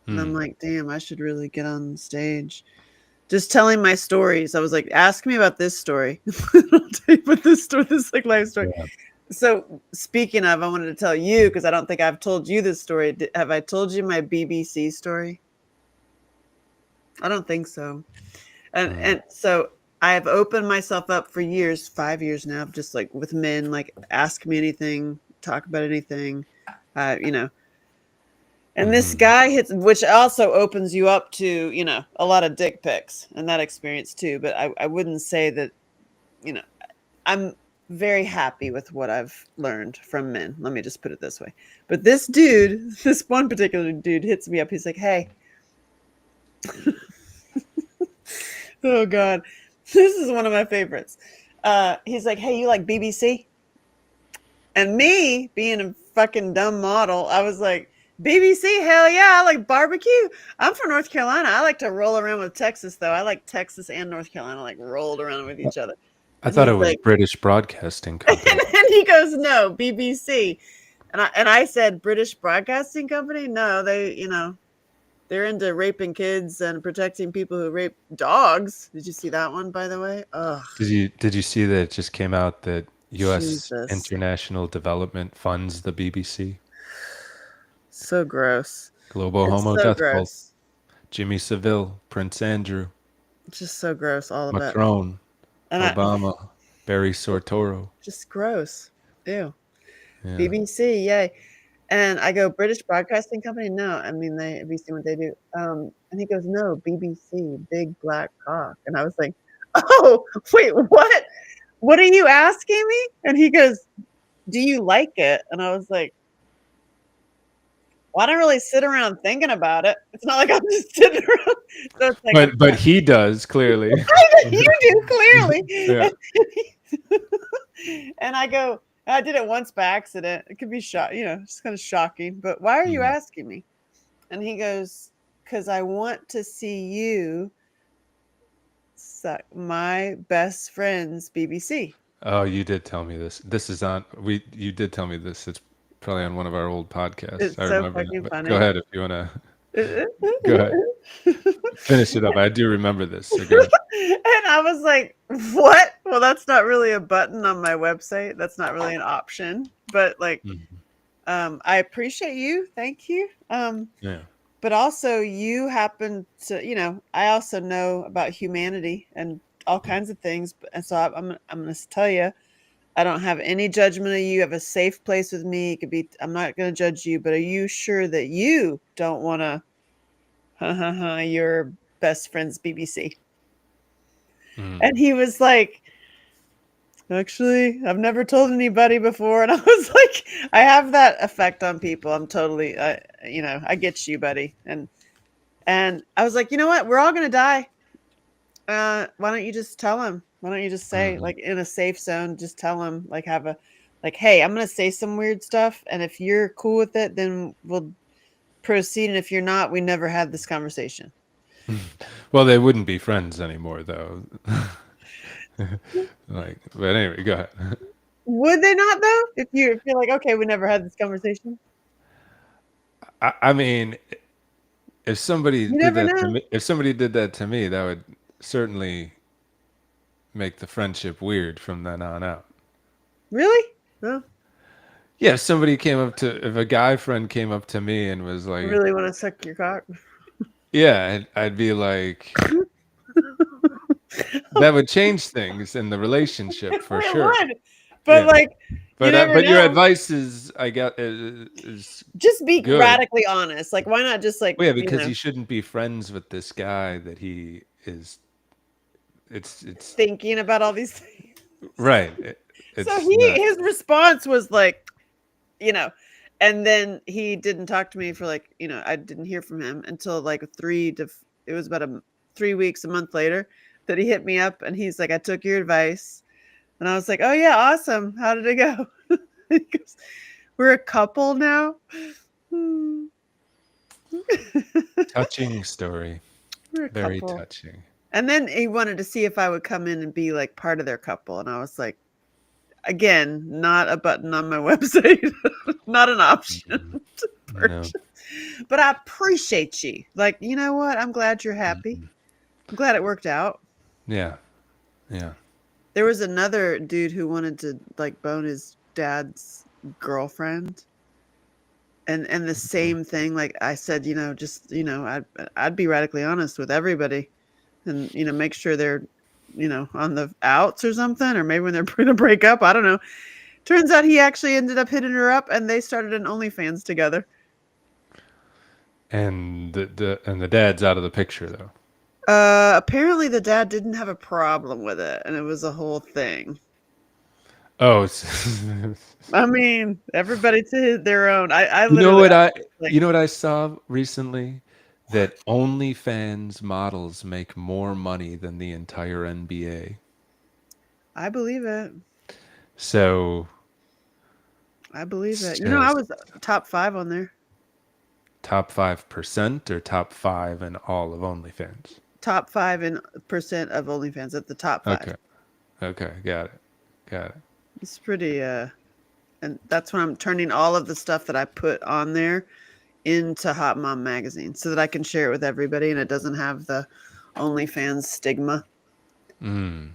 and I'm Mm. like, damn, I should really get on stage. Just telling my stories. I was like, ask me about this story. I'll tell you about this story, this like life story. Yeah. So speaking of, I wanted to tell you because I don't think I've told you this story. Have I told you my BBC story? I don't think so. Uh, And so I've opened myself up for years, 5 years now, just like with men, like ask me anything, talk about anything, you know. And this mhm. guy hits, which also opens you up to, a lot of dick pics and that experience too. But I wouldn't say that, you know, I'm very happy with what I've learned from men. Let me just put it this way. But this dude, this one particular dude hits me up. He's like, hey, oh God, this is one of my favorites. He's like, hey, you like BBC? And me being a fucking dumb model, I was like, BBC, hell yeah, I like barbecue. I'm from North Carolina. I like to roll around with Texas, though. I like Texas and North Carolina, like rolled around with each other. I And thought it he's was like, British Broadcasting and Company. then he goes, no, BBC. And I said, British Broadcasting Company? No, they're into raping kids and protecting people who rape dogs. Did you see that one, by the way? Ugh, Did you see that it just came out that U.S. Jesus. International Development funds the BBC? So gross. Global It's Homo so Death Cult. gross. Jimmy Savile, Prince Andrew, Just so gross, all of it. Macron, And Obama, Barry Sortoro. just gross. Ew. Yeah. BBC, yay. And I go, British Broadcasting Company? No, I mean have you seen what they do? And he goes, no, BBC, big black cock. And I was like, oh, wait, what? What are you asking me? And he goes, do you like it? And I was like, well, I don't really sit around thinking about it. It's not like I'm just sitting around. So it's like, But he does clearly. I know you do clearly. Yeah. And I go, I did it once by accident. It could be it's kind of shocking. But why are you Mm. asking me? And he goes, because I want to see you suck my best friend's BBC. Oh, you did tell me this. This is on we you did tell me this. It's probably on one of our old podcasts. I It's so remember now. fucking But go funny. ahead if you wanna And go ahead. Finish it up. I do remember this. So go ahead. I was like, what? Well, that's not really a button on my website. That's not really an option. But like, Mhm. I appreciate you. Thank you. Yeah. But also you happen to, I also know about humanity and all kinds of things. And so I'm going to tell you, I don't have any judgment of you. You have a safe place with me. It could be, I'm not going to judge you, but are you sure that you don't want to, your best friend's BBC? Mm. And he was like, actually, I've never told anybody before. And I was like, I have that effect on people. I'm totally, I get you, buddy. And I was like, you know what? We're all gonna die. Why don't you just tell him? Why don't you just say, Mhm. like, in a safe zone, just tell him, like, have a, like, hey, I'm gonna say some weird stuff, and if you're cool with it, then we'll proceed, and if you're not, we never had this conversation. Well, they wouldn't be friends anymore, though. Like, but anyway, go ahead. Would they not though? If you're like, okay, we never had this conversation. I mean, if somebody You did never that to know. me, if somebody did that to me, that would certainly make the friendship weird from then on out. Really? No. Yeah, if somebody came up to, if a guy friend came up to me and was I like, really want to suck your cock. yeah, I'd be like, that would change things in the relationship for It sure. would, but Yeah, like, you never but your know. advice is, I got is Just be good. radically honest. Like, why not just like, Well, yeah, because you shouldn't be friends with this guy that he is. It's thinking about all these things. right. So It's not. his response was like, you know, and then he didn't talk to me for like, I didn't hear from him until like it was about 3 weeks, a month later, that he hit me up and he's like, I took your advice. And I was like, oh yeah, awesome. How did it go? He goes, we're a couple now. Hmm. Touching story. We're a Very couple. touching. And then he wanted to see if I would come in and be like part of their couple. And I was like, again, not a button on my website, not an option Mhm. to No. purchase. But I appreciate you. Like, you know what? I'm glad you're happy. Mhm. I'm glad it worked out. Yeah. Yeah. There was another dude who wanted to like bone his dad's girlfriend. And the same thing, like I said, just I'd be radically honest with everybody, and make sure they're on the outs or something, or maybe when they're going to break up. I don't know. Turns out he actually ended up hitting her up, and they started an OnlyFans together. And the dad's out of the picture though. Apparently the dad didn't have a problem with it, and it was a whole thing. Oh, I mean, everybody to their own. I you know literally, what like, you know what I saw recently? That OnlyFans models make more money than the entire NBA. I believe it. So I believe it's it. I just was top 5 on there. top 5% or top 5 in all of OnlyFans. Top 5 in percent of OnlyFans at the top 5. Okay. Okay. Got it. Got it. It's pretty, and that's when I'm turning all of the stuff that I put on there into Hot Mom Magazine so that I can share it with everybody and it doesn't have the OnlyFans stigma. Mm.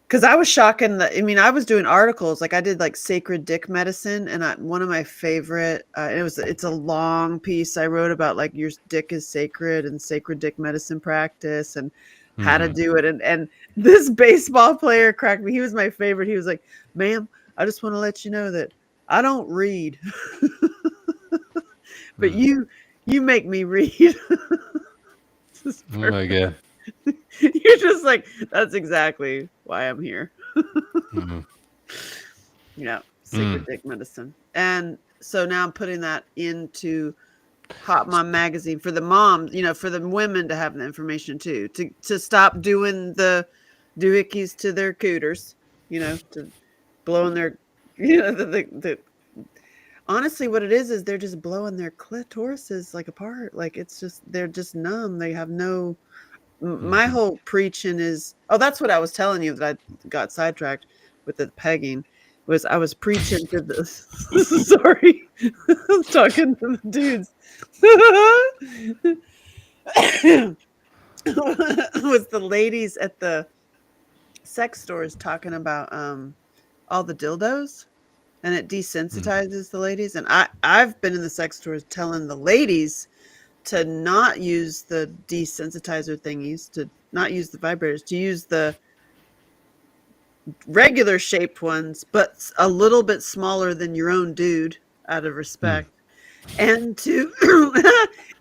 Because I was shocking I was doing articles, like I did like sacred dick medicine, and one of my favorite, it's a long piece I wrote about like your dick is sacred and sacred dick medicine practice and how to Hmm. do it. And this baseball player cracked me. He was my favorite. He was like, ma'am, I just want to let you know that I don't read, but Mm. you make me read. This is Oh my perfect. God. You're just like, that's exactly why I'm here. Mm. Yeah, sacred Mm. dick medicine. And so now I'm putting that into Hot Mom Magazine for the moms, for the women to have the information too, to stop doing the doohickeys to their cooters, to blowing their, the honestly, what it is they're just blowing their clitorises like apart. Like it's just, they're just numb. They have no, my Mhm. whole preaching is, oh, that's what I was telling you that I got sidetracked with the pegging. Was I was preaching to the sorry, I was talking to the dudes. Was the ladies at the sex stores talking about all the dildos, and it Mm. desensitizes the ladies. And I've been in the sex stores telling the ladies to not use the desensitizer thingies, to not use the vibrators, to use the regular shaped ones, but a little bit smaller than your own dude, out of Mm. respect, and to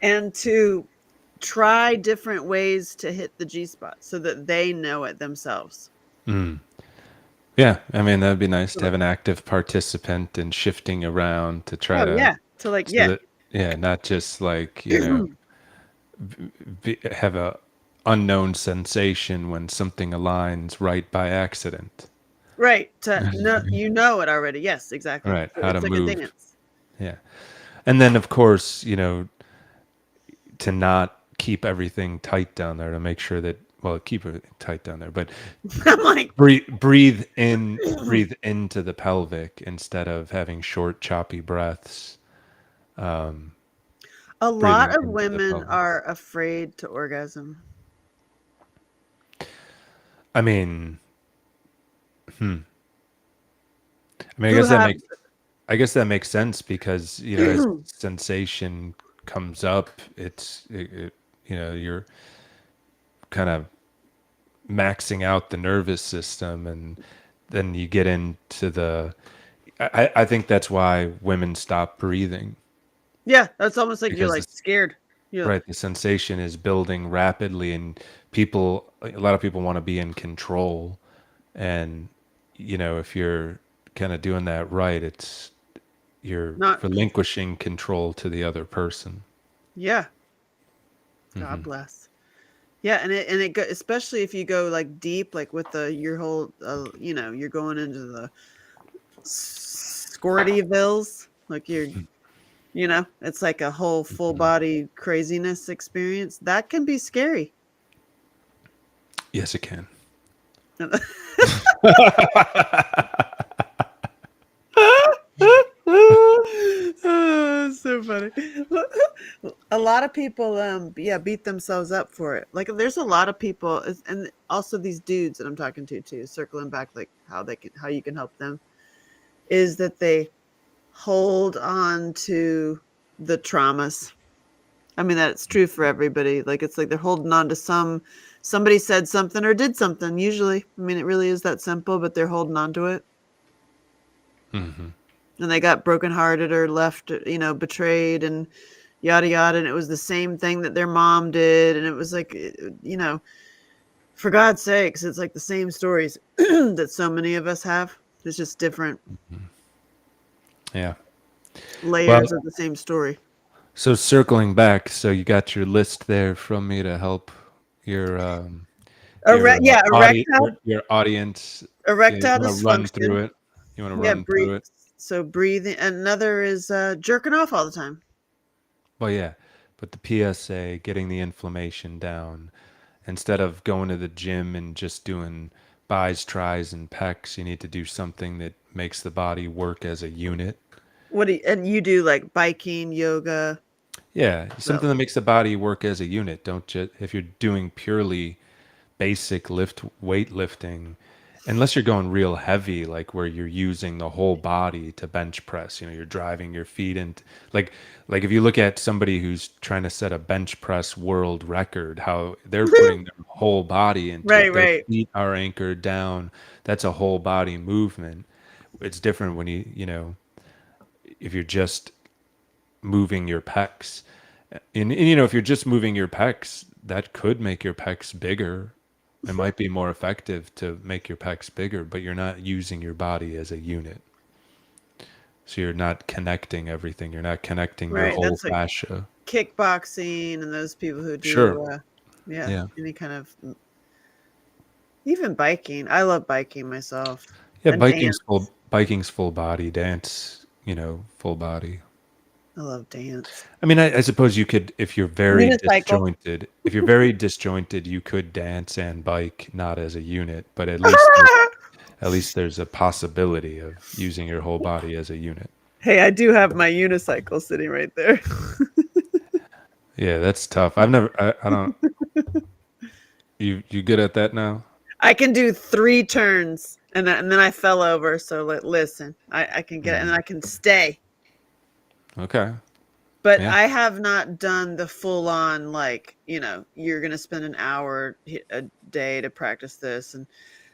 and to try different ways to hit the G spot so that they know it themselves. Yeah, I mean that'd be nice to So- have an active participant and shifting around to try Oh to, yeah. To like, so yeah. that, yeah, not just like, you know, have a unknown sensation when something aligns right by accident. Right. To know, you know it already. Yes, exactly. Right, So how to it's like a move. dance. Yeah. And then of course, you know, to not keep everything tight down there, to make sure that, well, keep it tight down there, but I'm like, breathe into the pelvic instead of having short choppy breaths. a Breathing lot of into the women pelvic. are afraid to orgasm. I mean, I mean, Who have I guess that makes sense because, you know, as sensation comes up, you know, you're kind of maxing out the nervous system, and then you get into the, I think that's why women stop breathing, yeah, that's almost like you're because like scared. You're right, the sensation is building rapidly, and a lot of people want to be in control. And, you know, if you're kind of doing that right, you're not, relinquishing control to the other person. yeah. God bless. Yeah, and it go, especially if you go like deep, like with your whole, you know, you're going into the squirtyvilles, like you know, it's like a whole full body craziness experience. That can be scary. Yes, it can. Oh, so funny. A lot of people yeah, beat themselves up for it. Like there's a lot of people and also these dudes that I'm talking to too, circling back like how you can help them is that they hold on to the traumas. I mean that's true for everybody. Like it's like they're holding on to somebody said something or did something usually. I mean it really is that simple, but they're holding on to it. And they got brokenhearted or left, you know, betrayed and yada yada. And it was the same thing that their mom did. And it was like, you know, for God's sakes, it's like the same stories that so many of us have. It's just different Yeah. Well, layers of the same story. so circling back, so you got your list there from me to help your Yeah, erectile, your audience. You erectile want to run through dysfunction. it? You want to Yeah, run through it? so breathing. Another is jerking off all the time. Well, yeah, but the PSA, getting the inflammation down, instead of going to the gym and just doing buys, tries, and pecs, you need to do something that makes the body work as a unit. And you do like biking, yoga. Yeah, So something that makes the body work as a unit. Don't just, if you're doing purely basic weightlifting, unless you're going real heavy, like where you're using the whole body to bench press, you know, you're driving your feet into, like if you look at somebody who's trying to set a bench press world record, how they're putting their whole body into right, it. Their right. feet are anchored down. That's a whole body movement. It's different when you know, if you're just moving your pecs. And you know, if you're just moving your pecs, that could make your pecs bigger. It might be more effective to make your pecs bigger, but you're not using your body as a unit. So you're not connecting everything. You're not connecting your Right. whole That's like fascia. kickboxing and those people who Sure. do yeah, Yeah. any kind of even biking. I love biking myself. Yeah, And dance. biking's full body, dance, you know, full body. I love dance. I mean, I suppose you could, Unicycle. if you're very disjointed, you could dance and bike not as a unit, but at least there's a possibility of using your whole body as a unit. Hey, I do have my unicycle sitting right there. Yeah, that's tough. I don't, you good at that now? I can do 3 turns and then I fell over. So listen, I can get it and I can stay. Okay. But Yeah. I have not done the full on, like, you know, you're going to spend an hour a day to practice this. And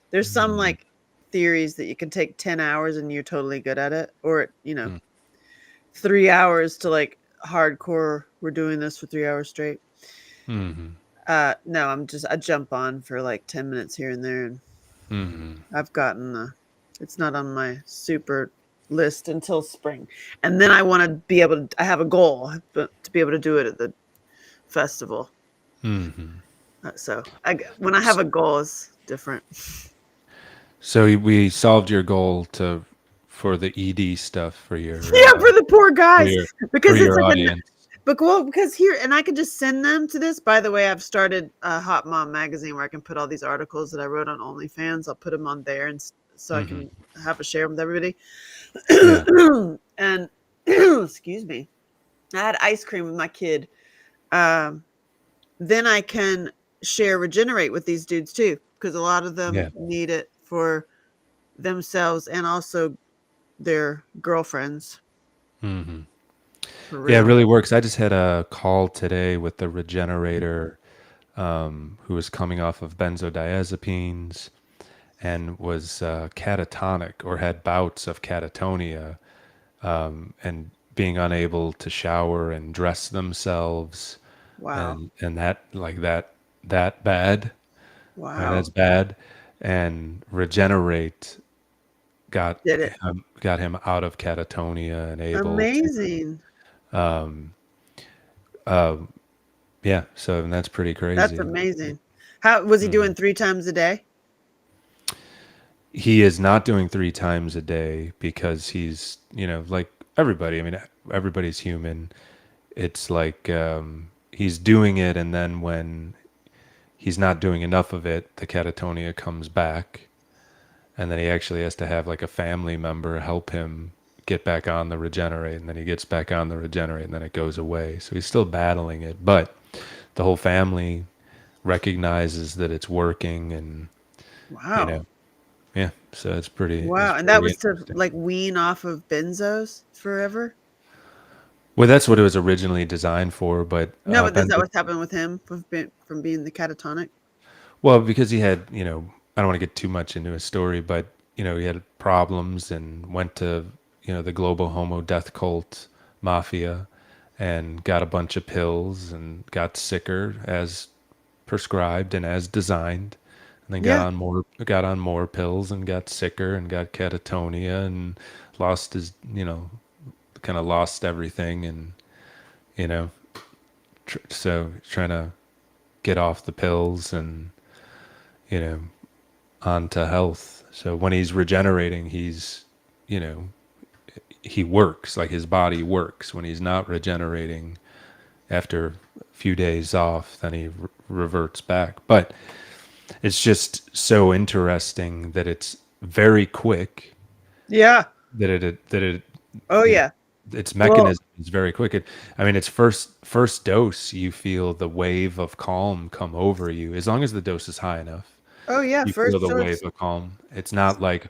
there's some like theories that you can take 10 hours and you're totally good at it. Or, you know, 3 hours to like hardcore. We're doing this for 3 hours straight. Mm-hmm. No, I jump on for like 10 minutes here and there, and Mm-hmm. I've gotten it's not on my super list until spring. And then I want to be able to, I have a goal to be able to do it at the festival. Mm-hmm. When I have a goal, it's different. So we solved your goal for the ED stuff Yeah, for the poor for guys, your for because it's your like audience. because here, and I could just send them to this. By the way, I've started a Hot Mom magazine where I can put all these articles that I wrote on OnlyFans. I'll put them on there, and so I Mm-hmm. can have a share with everybody. Yeah. And excuse me, I had ice cream with my kid. Um, then I can share Regenerate with these dudes too, because a lot of them Yeah. need it for themselves and also their girlfriends. Mm-hmm. For Yeah, it real. really works. I just had a call today with the regenerator who was coming off of benzodiazepines and was catatonic or had bouts of catatonia and being unable to shower and dress themselves Wow. and that like that bad. I mean, Wow. that's bad. And regenerate Did it. got him out of catatonia and able to Amazing. uh, yeah. So and that's pretty That's crazy. amazing. How was he Mm. doing 3 times a day? He is not doing 3 times a day because he's, like everybody. I mean, everybody's human. It's like he's doing it, and then when he's not doing enough of it, the catatonia comes back, and then he actually has to have like a family member help him get back on the regenerate, and then he gets back on the regenerate, and then it goes away. So he's still battling it, but the whole family recognizes that it's working, and you Wow. know, yeah. So it's Wow. And that pretty was to interesting. like wean off of benzos forever? Well, that's what it was originally designed for, but No, but is that what's happened with him from being the catatonic? well, because he had, I don't want to get too much into his story, but he had problems and went to, the global homo death cult mafia and got a bunch of pills and got sicker as prescribed and as designed, and then Yeah. got on more pills and got sicker and got catatonia and lost his, kind of lost everything and, you know, so trying to get off the pills and, you know, onto health. So when he's regenerating, you know, he works, like his body works. When he's not regenerating after a few days off, then he reverts back. But it's just so interesting that it's very quick, Yeah. that it, Oh you know, yeah. its Well, mechanism is very quick. I mean, its first dose, you feel the wave of calm come over you. As long as the dose is high enough, oh yeah. you feel First the wave choice. of calm. It's not like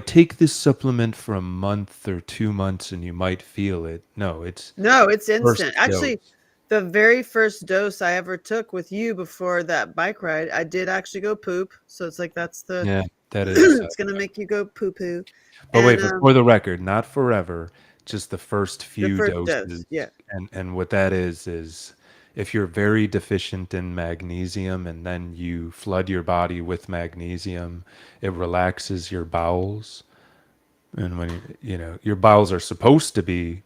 take this supplement for a month or 2 months and you might feel it. No, it's No, it's first instant. dose. Actually, the very first dose I ever took with you before that bike ride, I did actually go poop. So it's like that's the Yeah, that is a side it's gonna effect. make you go poo poo. But wait, And but for the record, not forever, just the first the few first dose, doses. yeah. And what that is if you're very deficient in magnesium and then you flood your body with magnesium, it relaxes your bowels. And when your bowels are supposed to be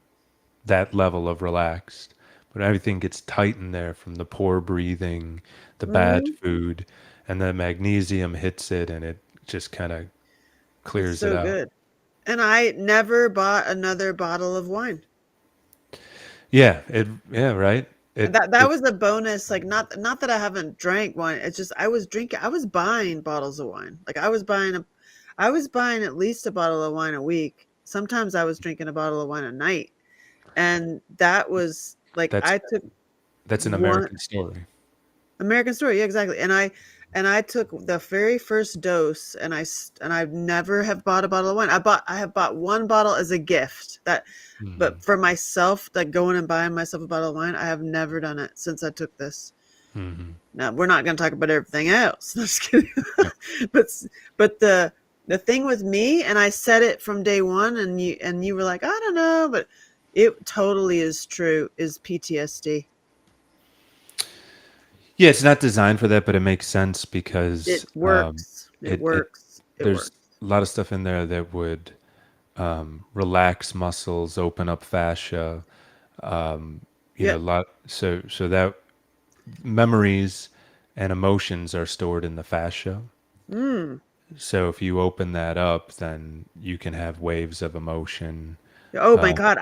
that level of relaxed, but everything gets tightened there from the poor breathing, the bad Mhm. food, and the magnesium hits it and it just kind of It's clears it so out. good. And I never bought another bottle of wine. Yeah, right. And It that it was a bonus. Like not that I haven't drank wine. It's just I was buying bottles of wine. Like I was buying at least a bottle of wine a week. Sometimes I was drinking a bottle of wine a night. And that was like that's I took that's an one American story. American Story, yeah, exactly. And I took the very first dose, and I've never have bought a bottle of wine. I have bought one bottle as a gift. Hmm. But for myself, like going and buying myself a bottle of wine, I have never done it since I took this. Hmm. Now we're not going to talk about everything else. Just kidding. Yeah. but but the thing with me, and I said it from day one, and you were like, I don't know, but it totally is true. Is PTSD. Yeah, it's not designed for that, but it makes sense It because works. It it works. It there's works. a lot of stuff in there that would relax muscles, open up fascia, a Yep. lot. So that memories and emotions are stored in the fascia. Mm. So if you open that up, then you can have waves of emotion. Oh my Uh, God.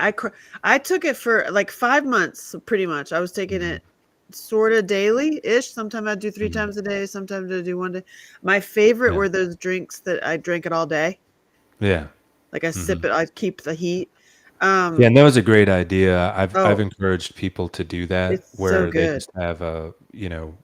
I took it for like 5 months, pretty much. I was taking mhm, it sort of daily ish. Sometimes I'd do three mhm. times a day. Sometimes I'd do one day. My favorite Yeah, were those drinks that I drank it all day. yeah, Like I hmm sip it, I keep the heat. yeah. Um, And that was a great idea. I've oh, encouraged people to do that, it's so where they good. just have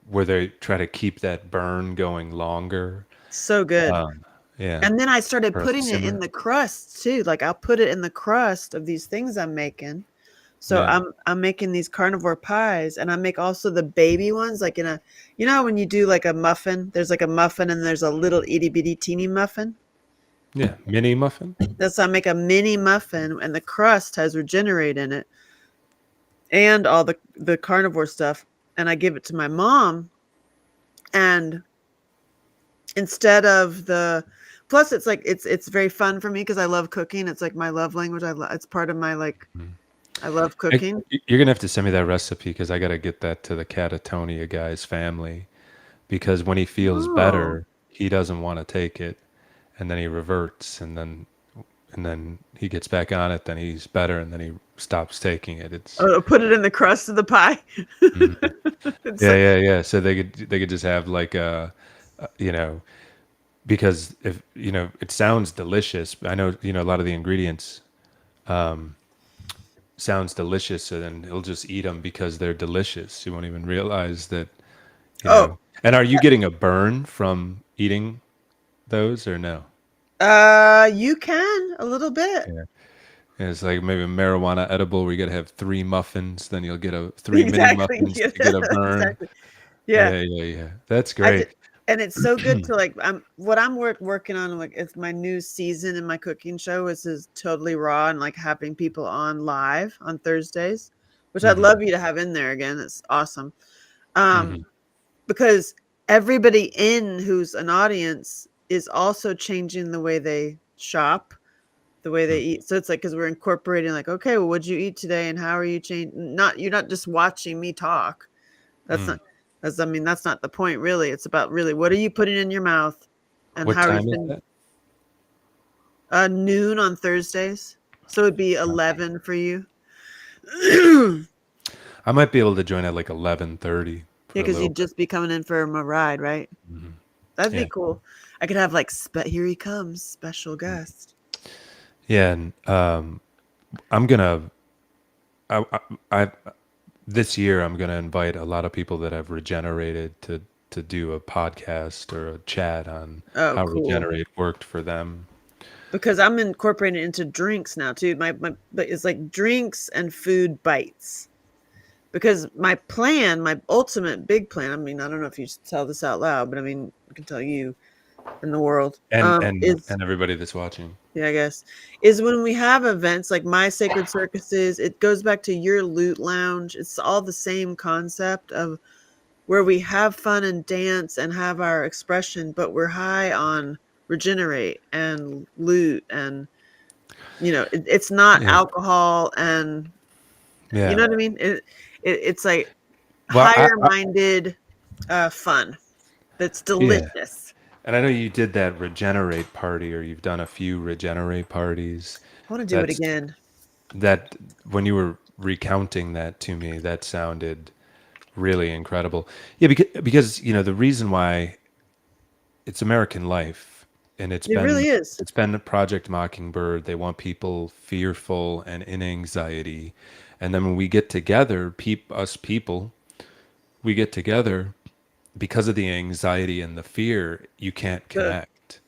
where they try to keep that burn going longer. So good. Um, yeah, And then I started or putting it in simmer. the crust too. Like I'll put it in the crust of these things I'm making. So Yeah. I'm making these carnivore pies and I make also the baby ones like in a how when you do like a muffin, there's like a muffin and there's a little itty bitty teeny muffin. Yeah, mini muffin. That's I make a mini muffin and the crust has regenerate in it and all the carnivore stuff and I give it to my mom and instead of the plus it's like it's very fun for me because I love cooking. It's like my love language. It's part of my like Mhm. I love I, cooking. you're gonna have to send me that recipe because I gotta get that to the Catatonia guy's family because when he feels Oh. better, he doesn't want to take it, and then he reverts, and then he gets back on it, then he's better, and then he stops taking it. It's Oh, put it in the crust of the pie. Mhm. It's Yeah, like, yeah, yeah. So they could just have like you know, because if it sounds delicious. I know a lot of the ingredients sounds delicious, so then he'll just eat them because they're delicious. You won't even realize that, you oh, know. And are you getting a burn from eating those or no? you can a little bit. Yeah. And it's like maybe a marijuana edible where you gotta have three muffins, then you'll get a three mini Exactly. muffins Yeah, to get a burn. exactly. Yeah. Yeah, yeah, yeah. That's I did, great. and it's so good to like I'm working on like it's my new season in my cooking show is totally raw and like having people on live on Thursdays, which I'd Hmm. love you to have in there again. It's awesome. Um, Hmm. because everybody in who's an audience is also changing the way they shop, the way they eat. So it's like because we're incorporating like, okay, well, what'd you eat today, and how are you changing? Not you're not just watching me talk. That's Mm. not. That's I mean that's not the point really. It's about really what are you putting in your mouth, and What how are you time is spending that? noon on Thursdays. So it'd be 11 for you. Yeah, I might be able to join at like 11:30 for a because little you'd bit. just be coming in for a ride, right? Hmm. That'd be Yeah. cool. I could have like here he comes, special guest. Yeah, and I'm gonna I this year I'm gonna invite a lot of people that have regenerated to do a podcast or a chat on Oh, how cool. regenerate worked for them. Because I'm incorporating it into drinks now too. But it's like drinks and food bites. Because my plan, my ultimate big plan, I mean, I don't know if you should tell this out loud, but I mean, I can tell you in the world, And and is and everybody that's watching. yeah, I guess, is when we have events like my sacred circuses, it goes back to your loot lounge. It's all the same concept of where we have fun and dance and have our expression, but we're high on regenerate and loot and it's not Yeah. alcohol and you Yeah. know what I mean? It's like Well, higher minded fun that's yeah. delicious. And I know you did that regenerate party, or you've done a few regenerate parties. I want to do it That's again. that when you were recounting that to me, that sounded really incredible. Yeah, because the reason why it's American Life, and it's It been really is. it's been Project Mockingbird. They want people fearful and in anxiety, and then when we get together, us people, we get together because of the anxiety and the fear. You can't The connect.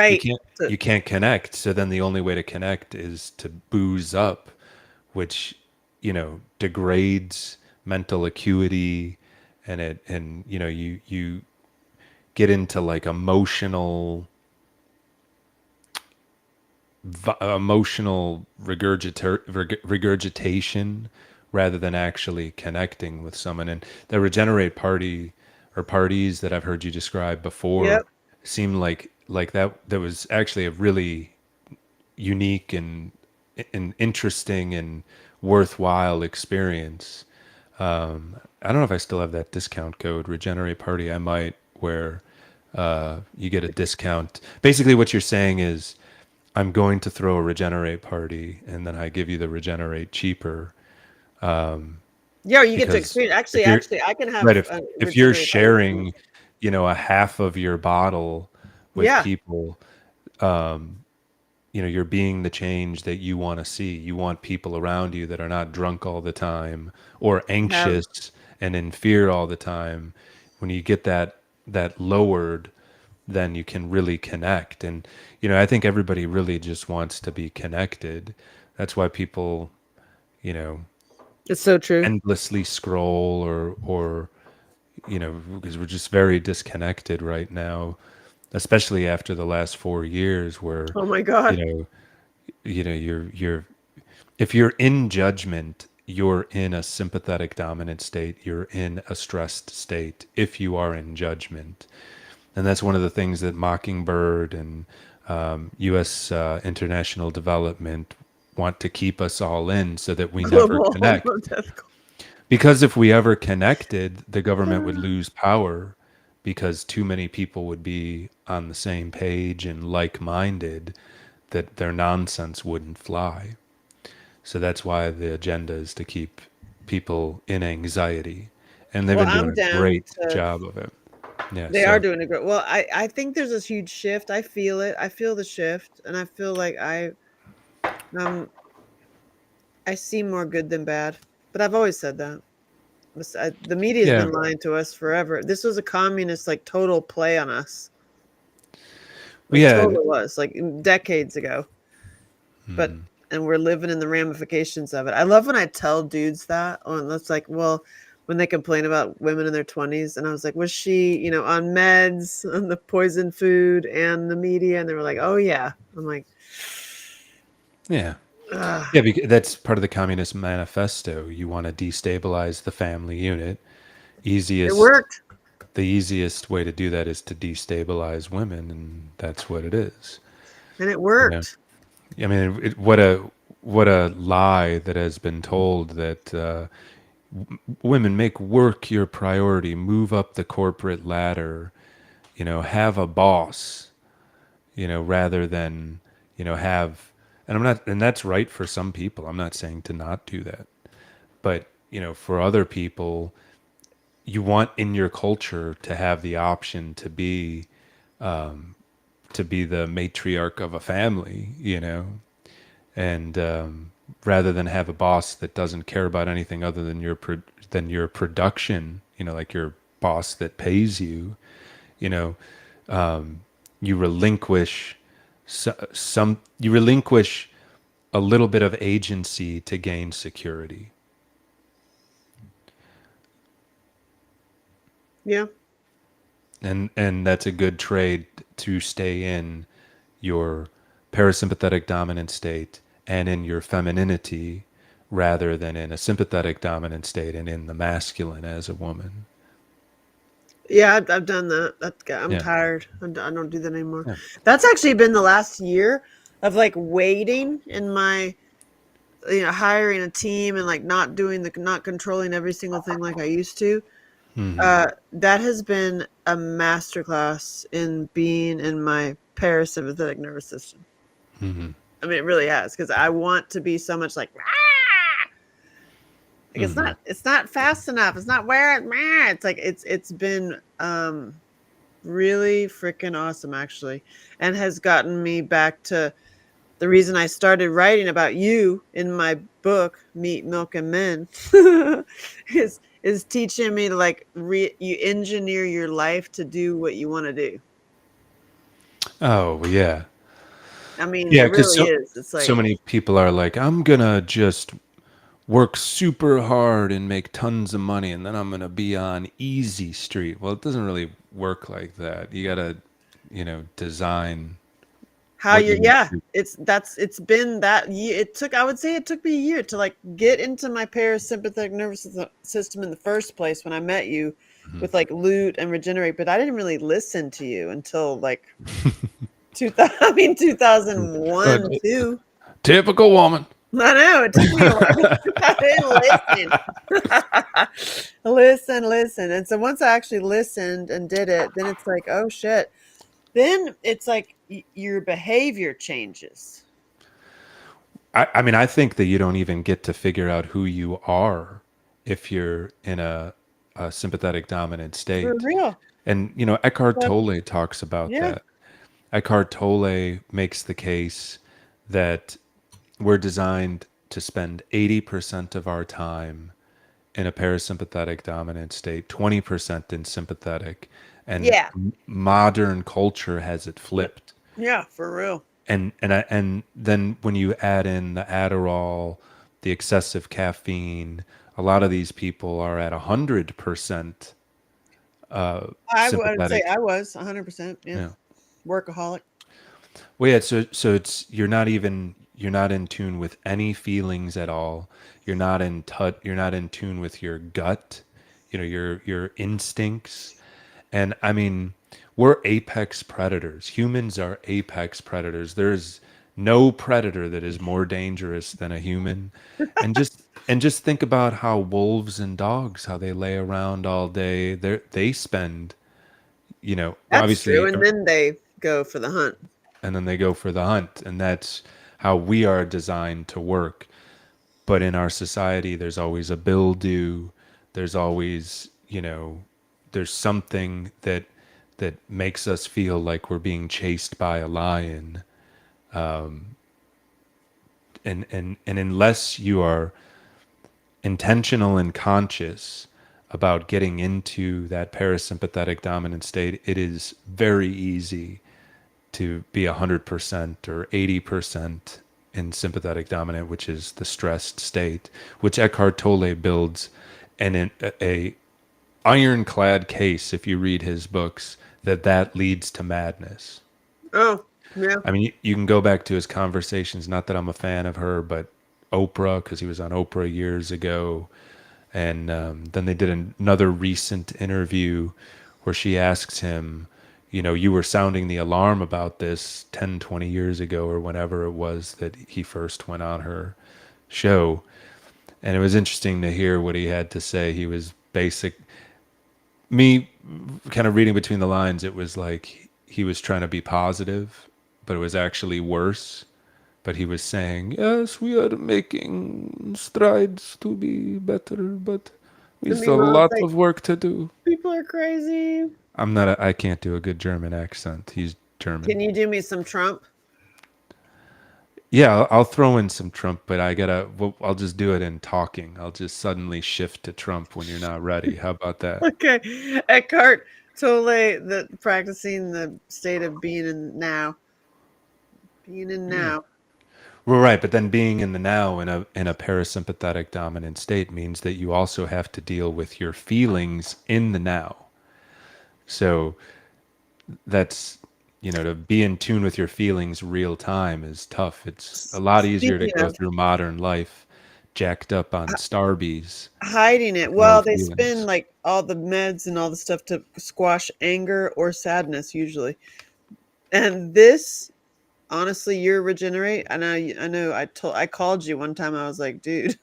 You right. can't The, you can't connect. So then the only way to connect is to booze up, which degrades mental acuity, and you get into like emotional regurgitation, rather than actually connecting with someone. And the Regenerate Party or parties that I've heard you describe before Yep. seem like that was actually a really unique and interesting and worthwhile experience. I don't know if I still have that discount code, Regenerate Party. I might, where you get a discount. Basically, what you're saying is, I'm going to throw a Regenerate Party, and then I give you the Regenerate cheaper. Yeah, you get to Because experience. if Actually, you're I can right, have if you're regenerate party. sharing, a half of your bottle with Yeah, people, you're being the change that you want to see. You want people around you that are not drunk all the time or have anxious and in fear all the time. When you get that lowered, then you can really connect. And I think everybody really just wants to be connected. That's why people, you know, it's so true. endlessly scroll or because we're just very disconnected right now, especially after the last 4 years where Oh my you god. know you're if you're in judgment, you're in a sympathetic dominant state, you're in a stressed state if you are in judgment. And that's one of the things that Mockingbird and U.S. International Development want to keep us all in, so that we never Global connect. death. Because if we ever connected, the government would lose power, because too many people would be on the same page and like-minded, that their nonsense wouldn't fly. So that's why the agenda is to keep people in anxiety. And they've Well, been doing I'm a down great to. job of it. Yeah. They are So, doing a great. Well, I think there's this huge shift. I feel it. I feel the shift, and I feel like um I see more good than bad. But I've always said that. The media's yeah. been lying to us forever. This was a communist like total play on us. Like Yeah. total was like decades ago. But Mhm. and we're living in the ramifications of it. I love when I tell dudes that, and it's like, well, when they complain about women in their 20s, and I was like, was she, on meds, on the poison food, and the media? And they were like, oh yeah. I'm like, Yeah. ugh, Yeah, because that's part of the Communist Manifesto. You want to destabilize the family unit. it Easiest, worked, the easiest way to do that is to destabilize women, and that's what it is. and it You know, worked. I mean, what a lie that has been told, that women, make work your priority, move up the corporate ladder, have a boss, rather than, have, and I'm not, and that's right for some people. I'm not saying to not do that, but for other people, you want in your culture to have the option to be the matriarch of a family, and rather than have a boss that doesn't care about anything other than your production, like your boss that pays you, you know, you relinquish you relinquish a little bit of agency to gain security. Yeah. And that's a good trade to stay in your parasympathetic dominant state and in your femininity, rather than in a sympathetic dominant state and in the masculine as a woman. Yeah, I've done that. I'm Yeah. tired. I don't do that anymore. Yeah. That's actually been the last year of like waiting in my, hiring a team and like not controlling every single thing like I used to. Hmm. That has been a masterclass in being in my parasympathetic nervous system. Hmm. I mean, it really has, because I want to be so much like, like Hmm. it's not fast enough. It's not where it. It's like it's been really freaking awesome actually, and has gotten me back to the reason I started writing about you in my book, Meat, Milk, and Men, is teaching me to like you engineer your life to do what you want to do. Oh yeah. I mean, Yeah, it because really so is. It's so like, many people are like, I'm gonna just work super hard and make tons of money, and then I'm gonna be on easy street. Well, it doesn't really work like that. You gotta, design How what you you need yeah, to. it's been that year. I would say it took me a year to like get into my parasympathetic nervous system in the first place when I met you Mhm. with like loot and regenerate, but I didn't really listen to you until like 2000, I mean Uh, 2001, 2. Typical woman. I know it took me a while. I didn't listen. Listen. And so once I actually listened and did it, then it's like, oh shit. Then it's like your behavior changes. I mean, I think that you don't even get to figure out who you are if you're in a sympathetic dominant For state. real. And, you know, Eckhart But Tolle talks about yeah, that. Eckhart Tolle makes the case that we're designed to spend 80% of our time in a parasympathetic dominant state, 20% in sympathetic, and yeah, modern culture has it flipped. yeah, for real. And then when you add in the Adderall, the excessive caffeine, a lot of these people are at 100% Would say sympathetic. I was 100%. Yeah, Yeah. workaholic. Well, yeah. So it's you're not in tune with any feelings at all. You're not in touch. You're not in tune with your gut. You know your instincts. And I mean, we're apex predators. Humans are apex predators. There's no predator that is more dangerous than a human. And just think about how wolves and dogs, how they lay around all day. They spend, That's true. obviously, And then they go for the hunt. and then they go for the hunt, and that's how we are designed to work. But in our society, there's always a bill due. There's always, there's something that makes us feel like we're being chased by a lion. And unless you are intentional and conscious about getting into that parasympathetic dominant state, it is very easy to be 100% or 80% in sympathetic dominant, which is the stressed state, which Eckhart Tolle builds a ironclad case, if you read his books, that leads to madness. Oh, yeah. I mean, you can go back to his conversations. Not that I'm a fan of her, but Oprah, because he was on Oprah years ago. And then they did another recent interview where she asks him, you were sounding the alarm about this 10, 20 years ago or whenever it was that he first went on her show. And it was interesting to hear what he had to say. He was me kind of reading between the lines, it was like he was trying to be positive, but it was actually worse. But he was saying, yes, we are making strides to be better, but we And still have a meanwhile, it's lot like of work to do. people are crazy. I can't do a good German accent. He's Can German. you do me some Trump? Yeah, I'll throw in some Trump, but I'll just do it in talking. I'll just suddenly shift to Trump when you're not ready. How about that? Okay. Eckhart Tolle, the practicing the state of being in now. Being in now. Well, right, but then being in the now in a parasympathetic dominant state means that you also have to deal with your feelings in the now. So that's to be in tune with your feelings real time is tough. It's a lot easier to Speaking go of through modern life jacked up on Starbies hiding it, with no well, they spend feelings. like all the meds and all the stuff to squash anger or sadness usually. And this, honestly, your regenerate. I called you one time. I was like, dude,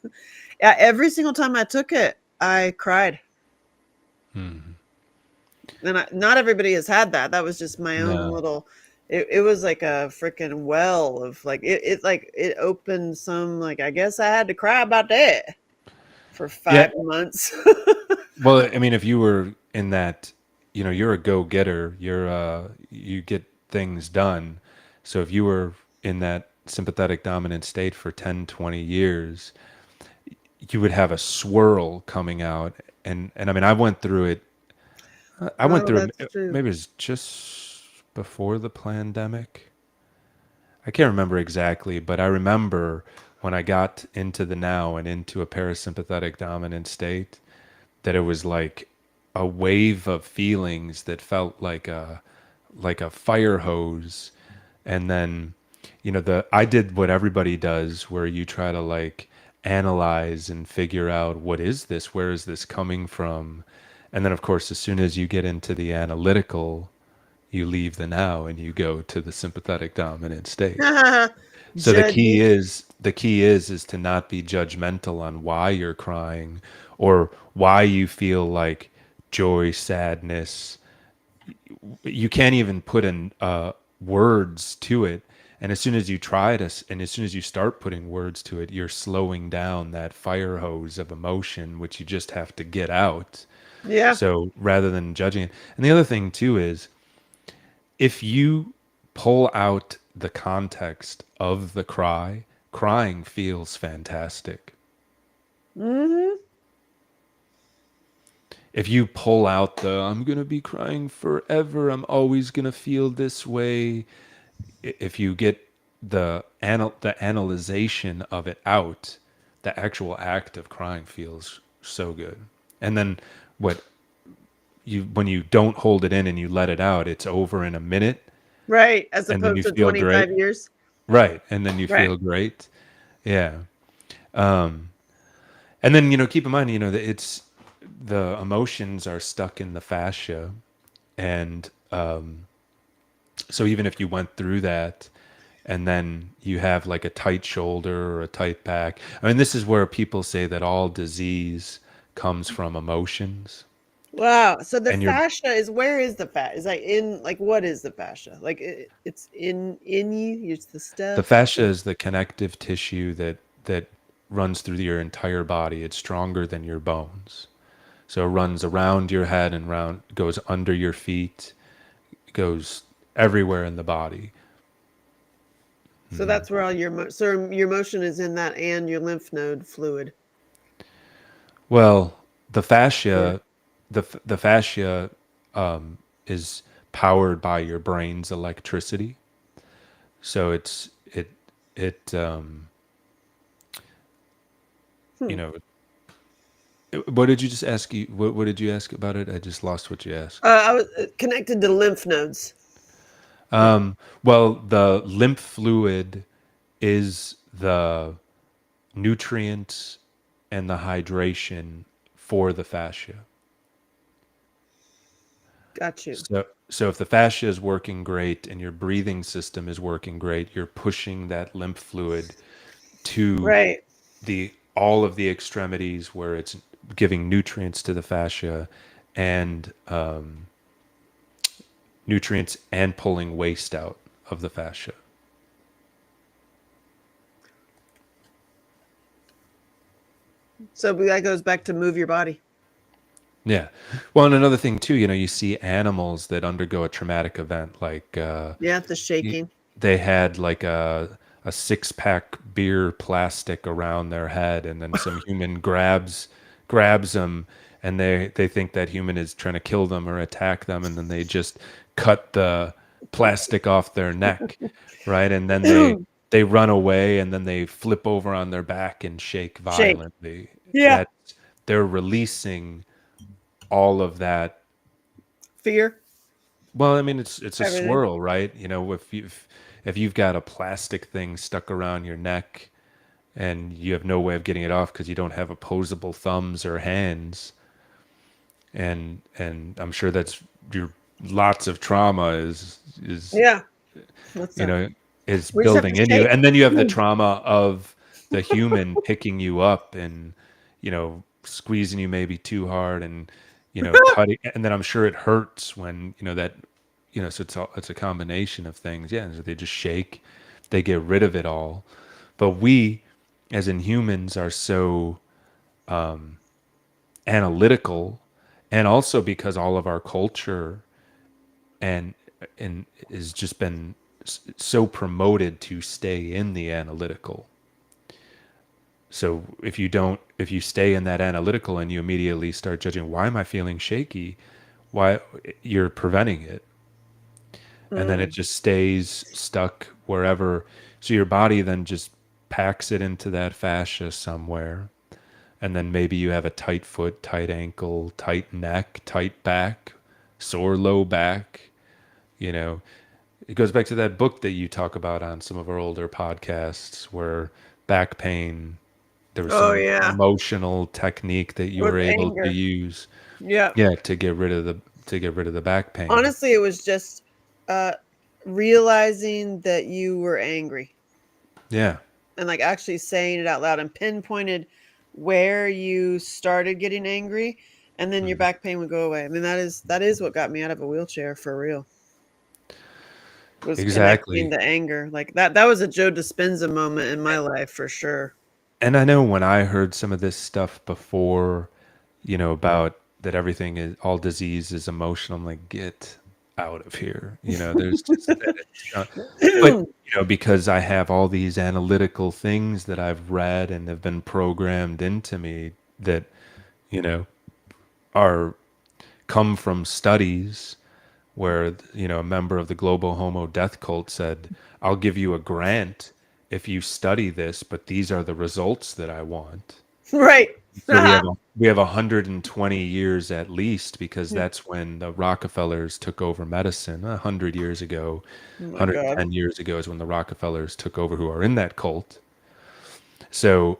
yeah, every single time I took it, I cried. Hmm. And not everybody has had that. That was just my own No. little. It was like a freaking well of like it opened some like I guess I had to cry about that for Yeah. 5 months. Well, I mean, if you were in that, you're a go-getter. You get things done. So if you were in that sympathetic dominant state for 10, 20 years, you would have a swirl coming out. And I mean, I went through it. I went Oh, through that's it, true. maybe it was just before the pandemic. I can't remember exactly, but I remember when I got into the now and into a parasympathetic dominant state, that it was like a wave of feelings that felt like a fire hose And then, I did what everybody does, where you try to like analyze and figure out, what is this? Where is this coming from? And then, of course, as soon as you get into the analytical, you leave the now and you go to the sympathetic dominant state. So Judgy. the key is to not be judgmental on why you're crying, or why you feel like joy, sadness. You can't even put in words to it. And as soon as you try to, and as soon as you start putting words to it, you're slowing down that fire hose of emotion, which you just have to get out. Yeah. So rather than judging it. And the other thing too is, if you pull out the context of the cry, crying feels fantastic. Hmm. If you pull out the, I'm going to be crying forever, I'm always going to feel this way, if you get the analyzation of it out, the actual act of crying feels so good. And then what when you don't hold it in and you let it out, it's over in a minute, Right. As and then opposed you to feel 25 great. years. Right. And then you Right. feel great. Yeah. And then, keep in mind, that it's the emotions are stuck in the fascia. And so even if you went through that, and then you have like a tight shoulder or a tight back, I mean, this is where people say that all disease comes from emotions. Wow. So the And you're fascia is, where is the fat? Is like in, like, what is the fascia? Like it's in you. It's the The stuff. fascia is the connective tissue that runs through your entire body. It's stronger than your bones. So it runs around your head and round, goes under your feet, goes everywhere in the body. So that's where all your so your motion is in that, and your lymph node fluid. Well, the Or fascia, the fascia is powered by your brain's electricity. So it you hmm. know what did you just ask? What did you ask about it? I just lost what you asked. I was connected to lymph nodes. Well, the lymph fluid is the nutrients and the hydration for the fascia. Got you. So if the fascia is working great and your breathing system is working great, you're pushing that lymph fluid to Right. the all of the extremities, where it's giving nutrients to the fascia, and nutrients, and pulling waste out of the fascia. So that goes back to move your body. Yeah. Well, and another thing too, you see animals that undergo a traumatic event, like Yeah, the shaking. they had like a 6-pack beer plastic around their head, and then some human grabs them, and they think that human is trying to kill them or attack them, and then they just cut the plastic off their neck, right? And then they run away, and then they flip over on their back and shake Shake. violently. Yeah. That they're releasing all of that. Fear. Well, I mean, it's a Everything. swirl, right? If you've got a plastic thing stuck around your neck, and you have no way of getting it off because you don't have opposable thumbs or hands, and I'm sure that's your lots of trauma is Yeah. What's you up? know is We just have building to in you, shake. and then you have the trauma of the human picking you up and squeezing you maybe too hard, and cutting, and then I'm sure it hurts when that so it's a combination of things. Yeah, so they just shake, they get rid of it all. But we, as in humans, are so analytical, and also because all of our culture and has just been so promoted to stay in the analytical. So if you stay in that analytical and you immediately start judging, why am I feeling shaky? Why, you're preventing it. And then it Mm. just stays stuck wherever. So your body then just packs it into that fascia somewhere. And then maybe you have a tight foot, tight ankle, tight neck, tight back, sore low back, you know, it goes back to that book that you talk about on some of our older podcasts where back pain, there was Oh some yeah, emotional technique that you with were able to anger. use, Yeah. yeah, to get rid of the back pain. Honestly, it was just uh realizing that you were angry Yeah. and like actually saying it out loud and pinpointed where you started getting angry and then your Mhm. back pain would go away. I mean, that is what got me out of a wheelchair for real. Was connecting Exactly. the anger. Like that was a Joe Dispenza moment in my life for sure. And I know when I heard some of this stuff before, about that everything is all disease is emotional, I'm like, get out of here. There's just that but because I have all these analytical things that I've read and have been programmed into me that, you know, are come from studies where a member of the global homo death cult said, I'll give you a grant if you study this, but these are the results that I want. Right. So we have 120 years at least, because Oh that's when the Rockefellers took over medicine 100 years ago. my god. 110 years ago is when the Rockefellers took over, who are in that cult. So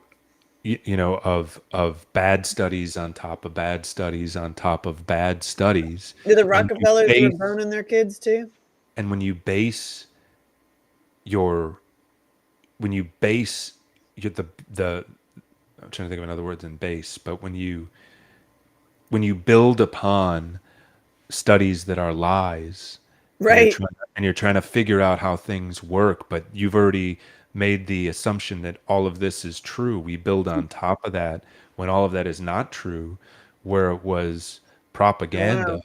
of bad studies on top of bad studies on top of bad studies, Did the and you Rockefellers were base boning their kids too? and your when you base the I'm trying to think of another word than base, but when you build upon studies that are lies, and you're Right. trying to figure out how things work, but you've already made the assumption that all of this is true. We build on top of that when all of that is not true, where it was propaganda Wow.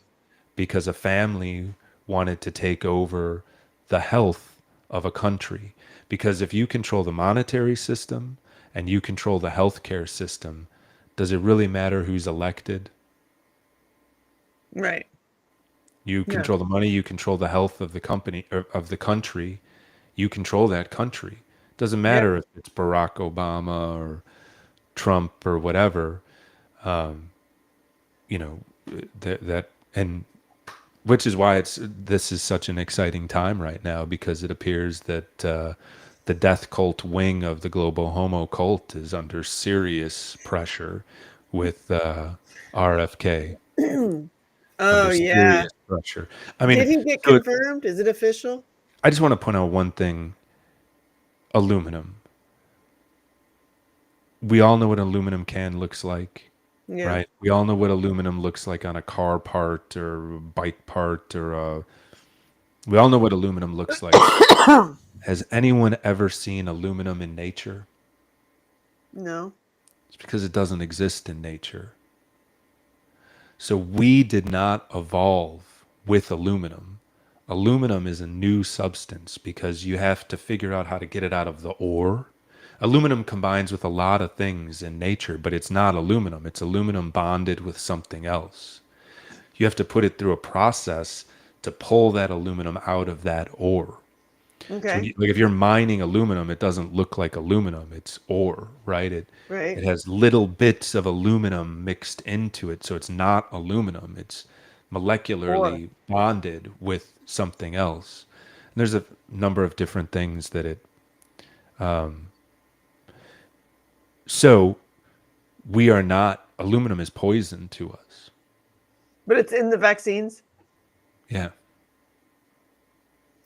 because a family wanted to take over the health of a country. Because if you control the monetary system and you control the healthcare system, does it really matter who's elected? Right. You Yeah. control the money, you control the health of the company or of the country, you control that country. Doesn't Yep. matter if it's Barack Obama or Trump or whatever, you know, that and which is why this is such an exciting time right now, because it appears that the death cult wing of the global homo cult is under serious pressure with RFK, under Oh yeah. serious pressure. I mean, Did he get so confirmed? Is it official? I just want to point out one thing: aluminum. We all know what an aluminum can looks like, Yeah. right? We all know what aluminum looks like on a car part or bike part we all know what aluminum looks like. Has anyone ever seen aluminum in nature? No. It's because it doesn't exist in nature. So we did not evolve with aluminum. Aluminum is a new substance because you have to figure out how to get it out of the ore. Aluminum combines with a lot of things in nature, but it's not aluminum. It's aluminum bonded with something else. You have to put it through a process to pull that aluminum out of that ore. So Okay. like if you're mining aluminum, it doesn't look like aluminum. It's ore, right? It Right. has little bits of aluminum mixed into it, so it's not aluminum. It's Or molecularly bonded with something else. And there's a number of different things that it. So we are not. Aluminum is poison to us. but it's in the vaccines Yeah.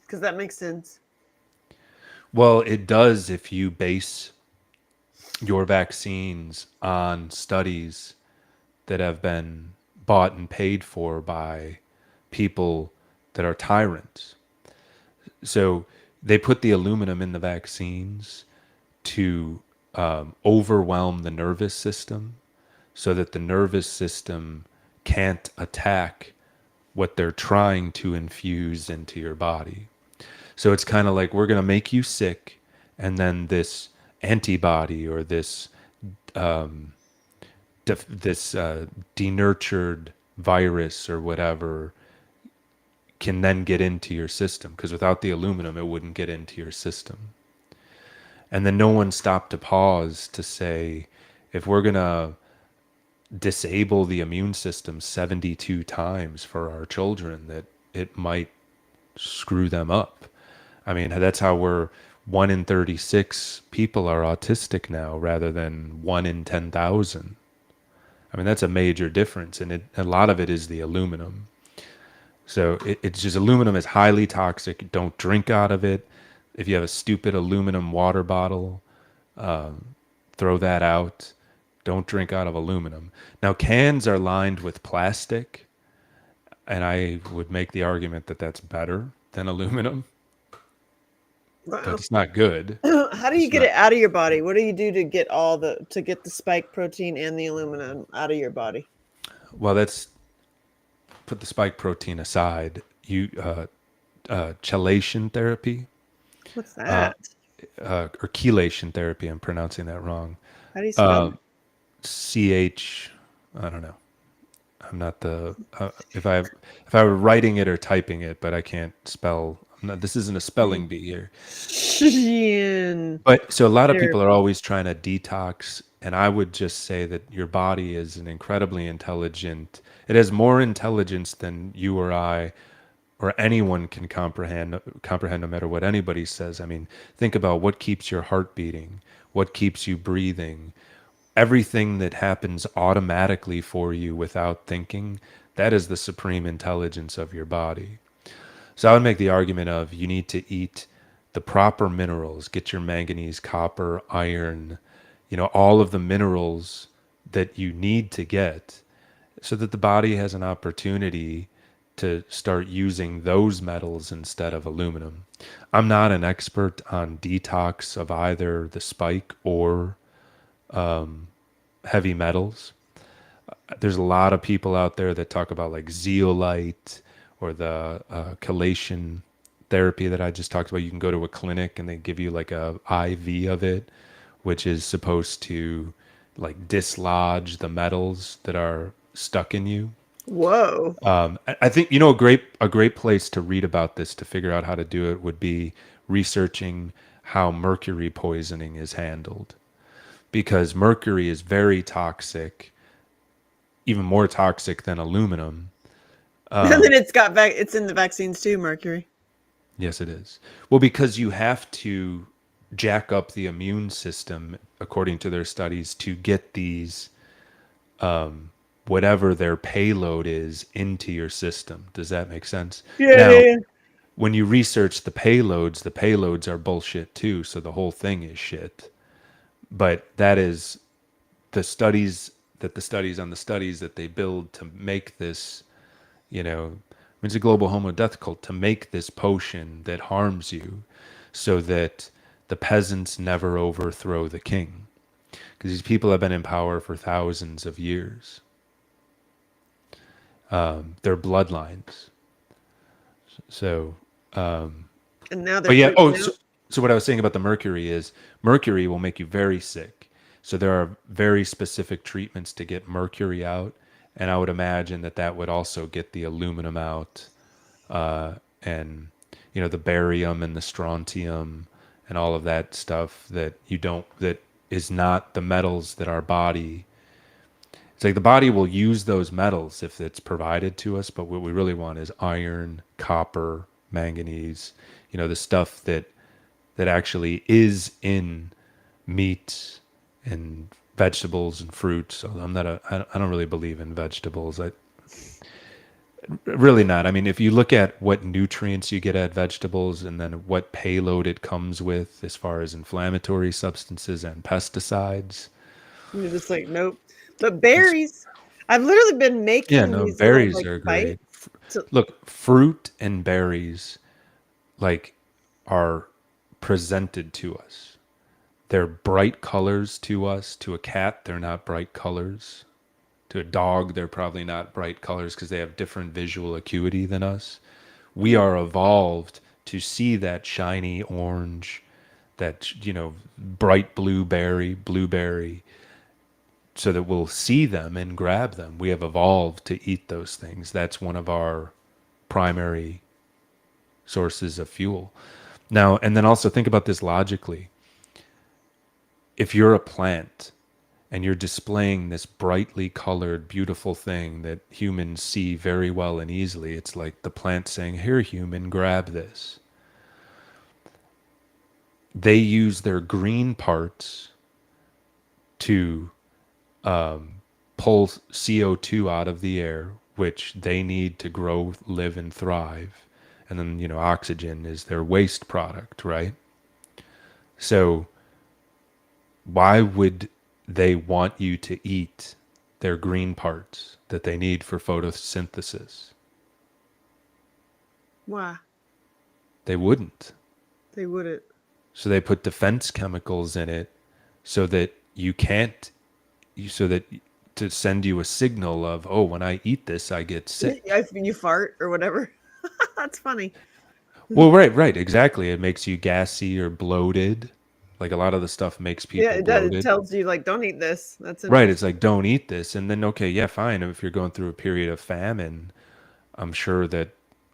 because that makes sense. Well, it does if you base your vaccines on studies that have been bought and paid for by people that are tyrants. So they put the aluminum in the vaccines to overwhelm the nervous system so that the nervous system can't attack what they're trying to infuse into your body. So it's kind of like, we're going to make you sick, and then this antibody or this denatured virus or whatever can then get into your system, because without the aluminum it wouldn't get into your system. And then no one stopped to pause to say, if we're going to disable the immune system 72 times for our children, that it might screw them up. I mean, that's how we're 1 in 36 people are autistic now rather than 1 in 10,000. I mean, that's a major difference. And a lot of it is the aluminum. So it's just aluminum is highly toxic. Don't drink out of it. If you have a stupid aluminum water bottle, throw that out. Don't drink out of aluminum. Now, cans are lined with plastic, and I would make the argument that that's better than aluminum, but Wow. it's not good. How do you It's get not. it out of your body? What do you do to get the spike protein and the aluminum out of your body? Well, that's put the spike protein aside. Chelation therapy, What's that? or chelation therapy. I'm pronouncing that wrong. How do you spell it? CH, I don't know. I'm not the if I were writing it or typing it, but I can't spell. This isn't a spelling bee here. Shin But so a lot of people are therapy. always trying to detox, and I would just say that your body is an incredibly intelligent. It has more intelligence than you or I or anyone can comprehend no matter what anybody says. I mean, think about what keeps your heart beating, what keeps you breathing, everything that happens automatically for you without thinking. That is the supreme intelligence of your body. So I would make the argument of you need to eat the proper minerals, get your manganese, copper, iron, all of the minerals that you need to get so that the body has an opportunity to start using those metals instead of aluminum. I'm not an expert on detox of either the spike or heavy metals. There's a lot of people out there that talk about like zeolite or the chelation therapy that I just talked about. You can go to a clinic and they give you like a IV of it, which is supposed to like dislodge the metals that are stuck in you. Whoa. I think a great place to read about this to figure out how to do it would be researching how mercury poisoning is handled, because mercury is very toxic, even more toxic than aluminum. And then it's in the vaccines too, mercury. Yes, it is. Well, because you have to jack up the immune system, according to their studies, to get these, whatever their payload is, into your system. Does that make sense? Yeah, Now, yeah. when you research the payloads are bullshit too. So the whole thing is shit. But that is the studies on the studies that they build to make this, it's a global homo death cult to make this potion that harms you so that the peasants never overthrow the king. Because these people have been in power for thousands of years. They're bloodlines. So, And now they're but yeah. Oh, freaking out. so what I was saying about the mercury is mercury will make you very sick. So there are very specific treatments to get mercury out, and I would imagine that would also get the aluminum out, and the barium and the strontium and all of that stuff that is not the metals that our body. It's like the body will use those metals if it's provided to us, but what we really want is iron, copper, manganese, the stuff that actually is in meat and vegetables and fruits. So I don't really believe in vegetables. Really not. I mean, if you look at what nutrients you get at vegetables and then what payload it comes with as far as inflammatory substances and pesticides. You're just like, nope. But berries, I've literally been Yeah, making no, these little berries like are bites. great. Look, fruit and berries like are presented to us. They're bright colors to us. To a cat, they're not bright colors. To a dog, they're probably not bright colors because they have different visual acuity than us. We are evolved to see that shiny orange, that bright blueberry, so that we'll see them and grab them. We have evolved to eat those things. That's one of our primary sources of fuel. Now, and then also think about this logically. If you're a plant and you're displaying this brightly colored, beautiful thing that humans see very well and easily. It's like the plant saying, "Here, human, grab this." They use their green parts to pull CO2 out of the air, which they need to grow, live, and thrive. And then, oxygen is their waste product, right? So, why would they want you to eat their green parts that they need for photosynthesis? Why? They wouldn't. They wouldn't. So they put defense chemicals in it so that you can't, so that to send you a signal of, oh, when I eat this, I get sick. You fart or whatever. That's funny. Well, right, exactly. It makes you gassy or bloated. Like a lot of the stuff makes Yeah, people it does. It bloated. tells you like, don't eat this. That's Right, interesting. it's like, don't eat this. And then, okay, yeah, fine. If you're going through a period of famine, I'm sure that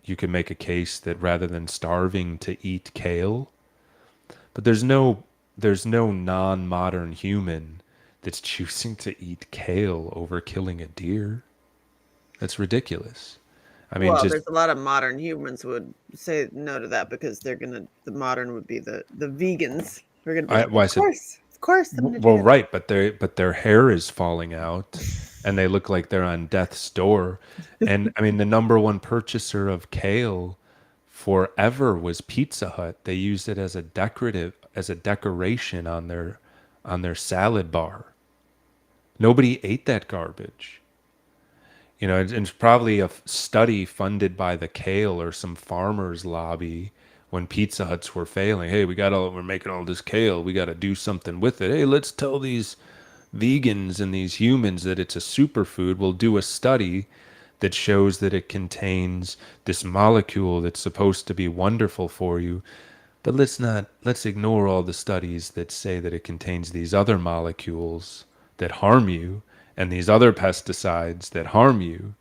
you can make a case that rather than starving to eat kale, but there's no non-modern human that's choosing to eat kale over killing a deer. That's ridiculous. I mean, Well, just there's a lot of modern humans would say no to that because the modern would be the vegans. We're gonna be like, well, I said, of course, I'm gonna do well, that. right, but their hair is falling out, and they look like they're on death's door. And I mean, the number one purchaser of kale forever was Pizza Hut. They used it as a decoration on their salad bar. Nobody ate that garbage. It's probably a study funded by the kale or some farmers lobby when Pizza Huts were failing. Hey, we're making all this kale. We got to do something with it. Hey, let's tell these vegans and these humans that it's a superfood. We'll do a study that shows that it contains this molecule that's supposed to be wonderful for you. But let's ignore all the studies that say that it contains these other molecules that harm you and these other pesticides that harm you.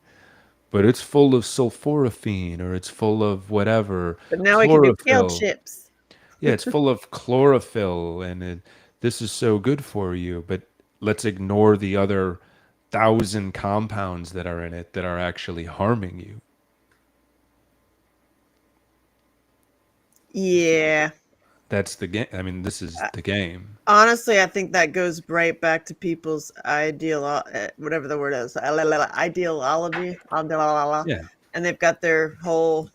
But it's full of sulforaphane or it's full of whatever, But now we can do kale chlorophyll. chips. Yeah, it's full of chlorophyll and this is so good for you. But let's ignore the other 1,000 compounds that are in it that are actually harming you. Yeah. That's the game. I mean, this is the game. Honestly, I think that goes right back to people's whatever the word is, ideology, Yeah. and they've got their whole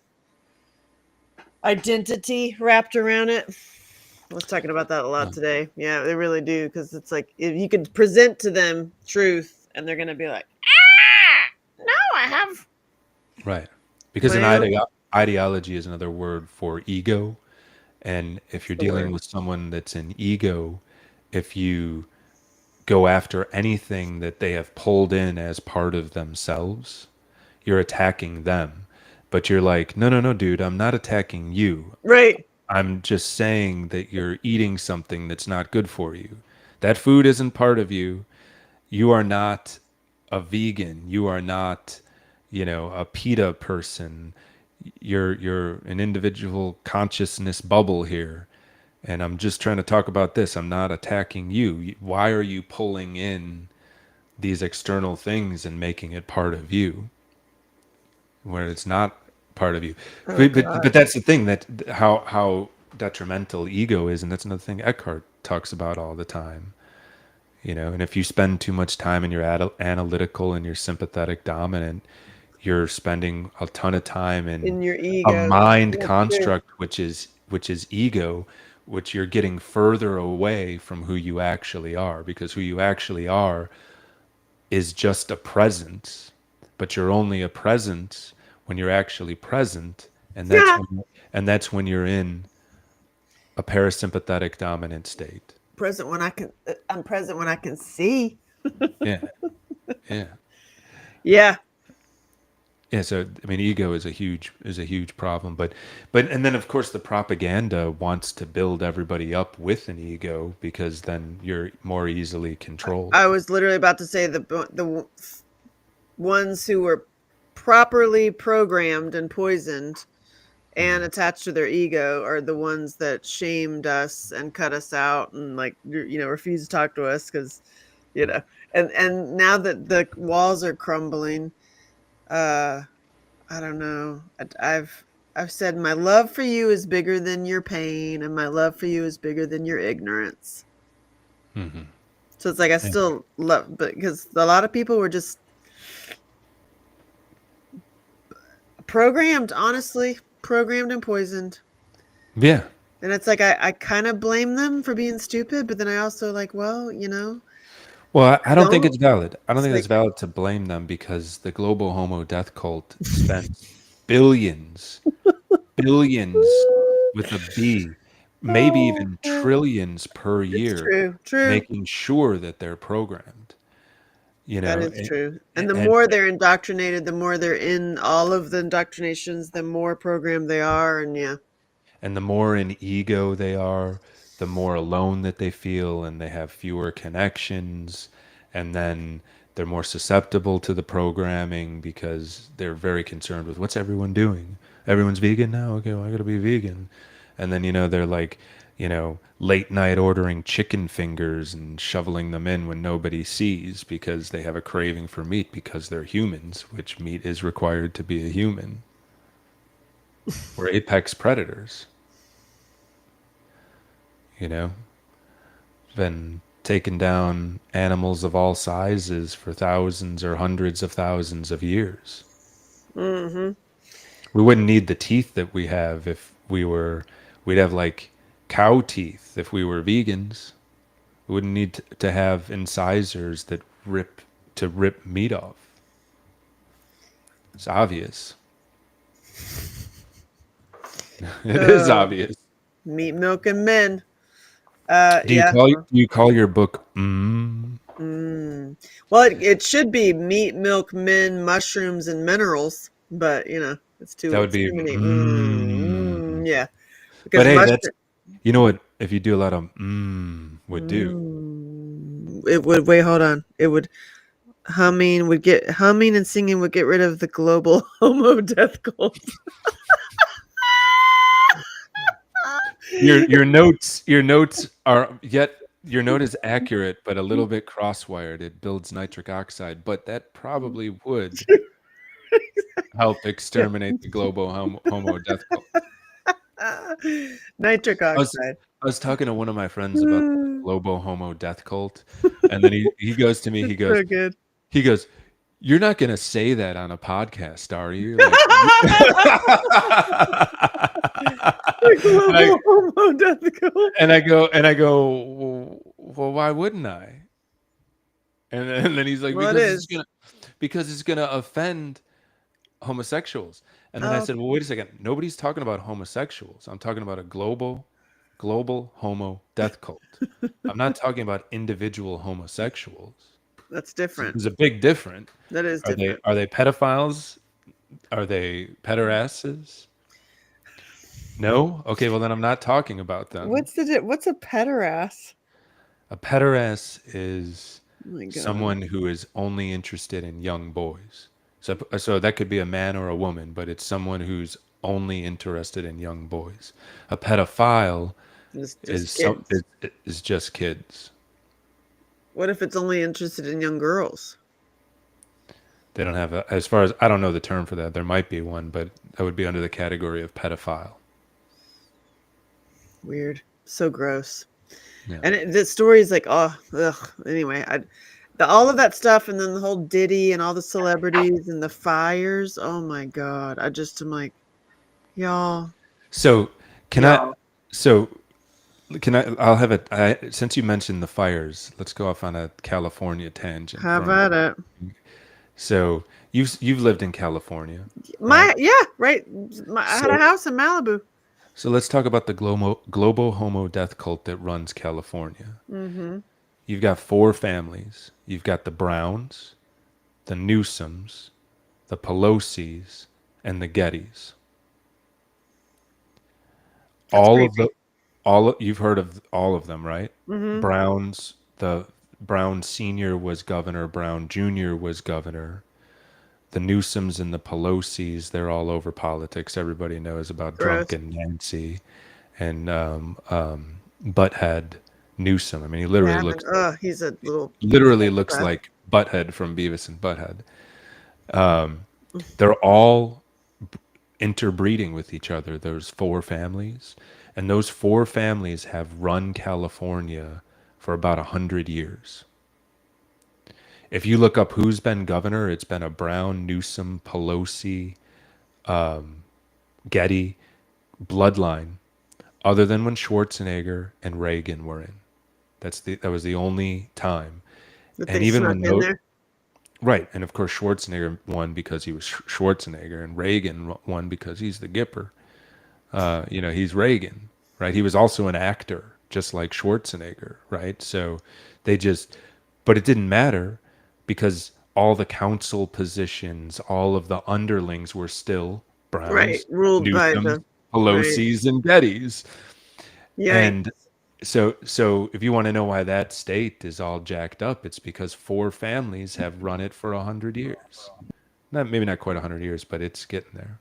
identity wrapped around it. I was talking about that a lot today. Yeah, they really do, because it's like if you could present to them truth, and they're gonna be like, "No, I have Right. Because an my own." ideology is another word for ego. And if you're The dealing word. with someone that's an ego, if you go after anything that they have pulled in as part of themselves, you're attacking them. But you're like, no, no, no, dude, I'm not attacking you. Right. I'm just saying that you're eating something that's not good for you. That food isn't part of you. You are not a vegan. You are not, a PETA person. You're an individual consciousness bubble here. And I'm just trying to talk about this. I'm not attacking you. Why are you pulling in these external things and making it part of you where it's not part of you? Oh But God. that's the thing, that how detrimental ego is, and that's another thing Eckhart talks about all the time. And if you spend too much time in your analytical and your sympathetic dominant, you're spending a ton of time in In your a ego. mind That's true. construct, which is ego, which you're getting further away from who you actually are, because who you actually are is just a presence, but you're only a presence when you're actually present, and that's when you're in a parasympathetic dominant state. Present when I'm present when I can see. Yeah, yeah. Yeah. Yeah, so I mean, ego is a huge problem, but and then of course the propaganda wants to build everybody up with an ego because then you're more easily controlled. I was literally about to say the ones who were properly programmed and poisoned and attached to their ego are the ones that shamed us and cut us out and like refused to talk to us because you know. And now that the walls are crumbling, uh, I don't know. I've said my love for you is bigger than your pain, and my love for you is bigger than your ignorance. Hmm. So it's like I Yeah. still love, but because a lot of people were just programmed, honestly, programmed and poisoned. Yeah. And it's like I kind of blame them for being stupid, but then I also like, well, you know, Well, I don't think don't. it's valid. I don't It's think it's like, valid to blame them because the global homo death cult spends billions, billions with a B, maybe oh, even trillions per it's year, true, true. making sure that they're programmed. You That know, is true. And the and more they're indoctrinated, the more they're in all of the indoctrinations, the more programmed they are. And yeah, and the more in ego they are, the more alone that they feel, and they have fewer connections, and then they're more susceptible to the programming because they're very concerned with what's everyone doing. Everyone's vegan now. Okay, well, I gotta be vegan. And then they're like, late night ordering chicken fingers and shoveling them in when nobody sees because they have a craving for meat because they're humans, which meat is required to be a human. We're apex predators. you know, been taking down animals of all sizes for thousands or hundreds of thousands of years. hmm We wouldn't need the teeth that we have if we'd have like cow teeth if we were vegans. We wouldn't need to have incisors that rip meat off. It's obvious. It is uh, obvious. meat, milk, and men. Do you Yeah. call do you call your book mm? Mm. Well, it should be meat, milk, men, mushrooms, and minerals, but you know, That would it's be too many. mm. Yeah, But because hey, mushroom. you know what? If you do a lot of would do. It would wait. Hold on. It would humming and singing would get rid of the global homo death cult. Your notes are yet your note is accurate, but a little bit crosswired. It builds nitric oxide, but that probably would help exterminate the global homo death cult. Nitric I was oxide. I was talking to one of my friends about the global homo death cult, and then he goes to me. He It's goes so good. he goes. You're not gonna say that on a podcast, are you? Like, The and I global homo death cult. well, why wouldn't I? And then he's like, Well, it is. because it's gonna offend homosexuals. And then I Oh, said, well, wait a second. Nobody's talking about homosexuals. I'm talking about a global homo death cult. I'm not talking about individual homosexuals. that's So different. there's a big difference. That is Are they different. are they pedophiles? Are they pederasses? No? Okay, well then I'm not talking about them. What's a pederast? A pederast is Oh my god. someone who is only interested in young boys. So that could be a man or a woman, but it's someone who's only interested in young boys. A pedophile It's is just kids. is just kids. What if it's only interested in young girls? They don't have as far as I don't know the term for that. There might be one, but that would be under the category of pedophile. Weird. So gross. Yeah. And the story is like, oh, ugh. Anyway, all of that stuff, and then the whole Diddy and all the celebrities and the fires. Oh my god! I just am like, y'all, So can I? y'all. So can I? I'll have it. Since you mentioned the fires, let's go off on a California tangent How for a minute. about it? So you've lived in California, right? Yeah, right. I had a So house in Malibu. so let's talk about the global homo death cult that runs California. Mm-hmm. You've got four families. You've got the Browns, the Newsoms, the Pelosi's, and the Gettys. That's All of the creepy. you've heard of all of them, right? Mm-hmm. Browns, the Brown Senior was governor, Brown Junior was governor. The Newsoms and the Pelosi's, they're all over politics. Everybody knows about Gross. drunken Nancy and Butthead Newsom. I mean, he literally Gavin. looks Oh, he's a little looks psychopath. like Butthead from Beavis and Butthead. They're all interbreeding with each other. There's 4 families, and those 4 families have run California for about 100 years. If you look up who's been governor, it's been a Brown, Newsom, Pelosi, Getty bloodline, other than when Schwarzenegger and Reagan were in. That was the only time. That And they even snuck when in no, there. right, and of course Schwarzenegger won because he was Schwarzenegger, and Reagan won because he's the Gipper. He's Reagan, right? He was also an actor, just like Schwarzenegger, right? So but it didn't matter because all the council positions, all of the underlings were still Right. Browns, Ruled by Newsoms, the right. Pelosi's, and Gettys. Yikes. And so if you want to know why that state is all jacked up, it's because 4 families have run it for 100 years. Maybe not quite 100 years, but it's getting there.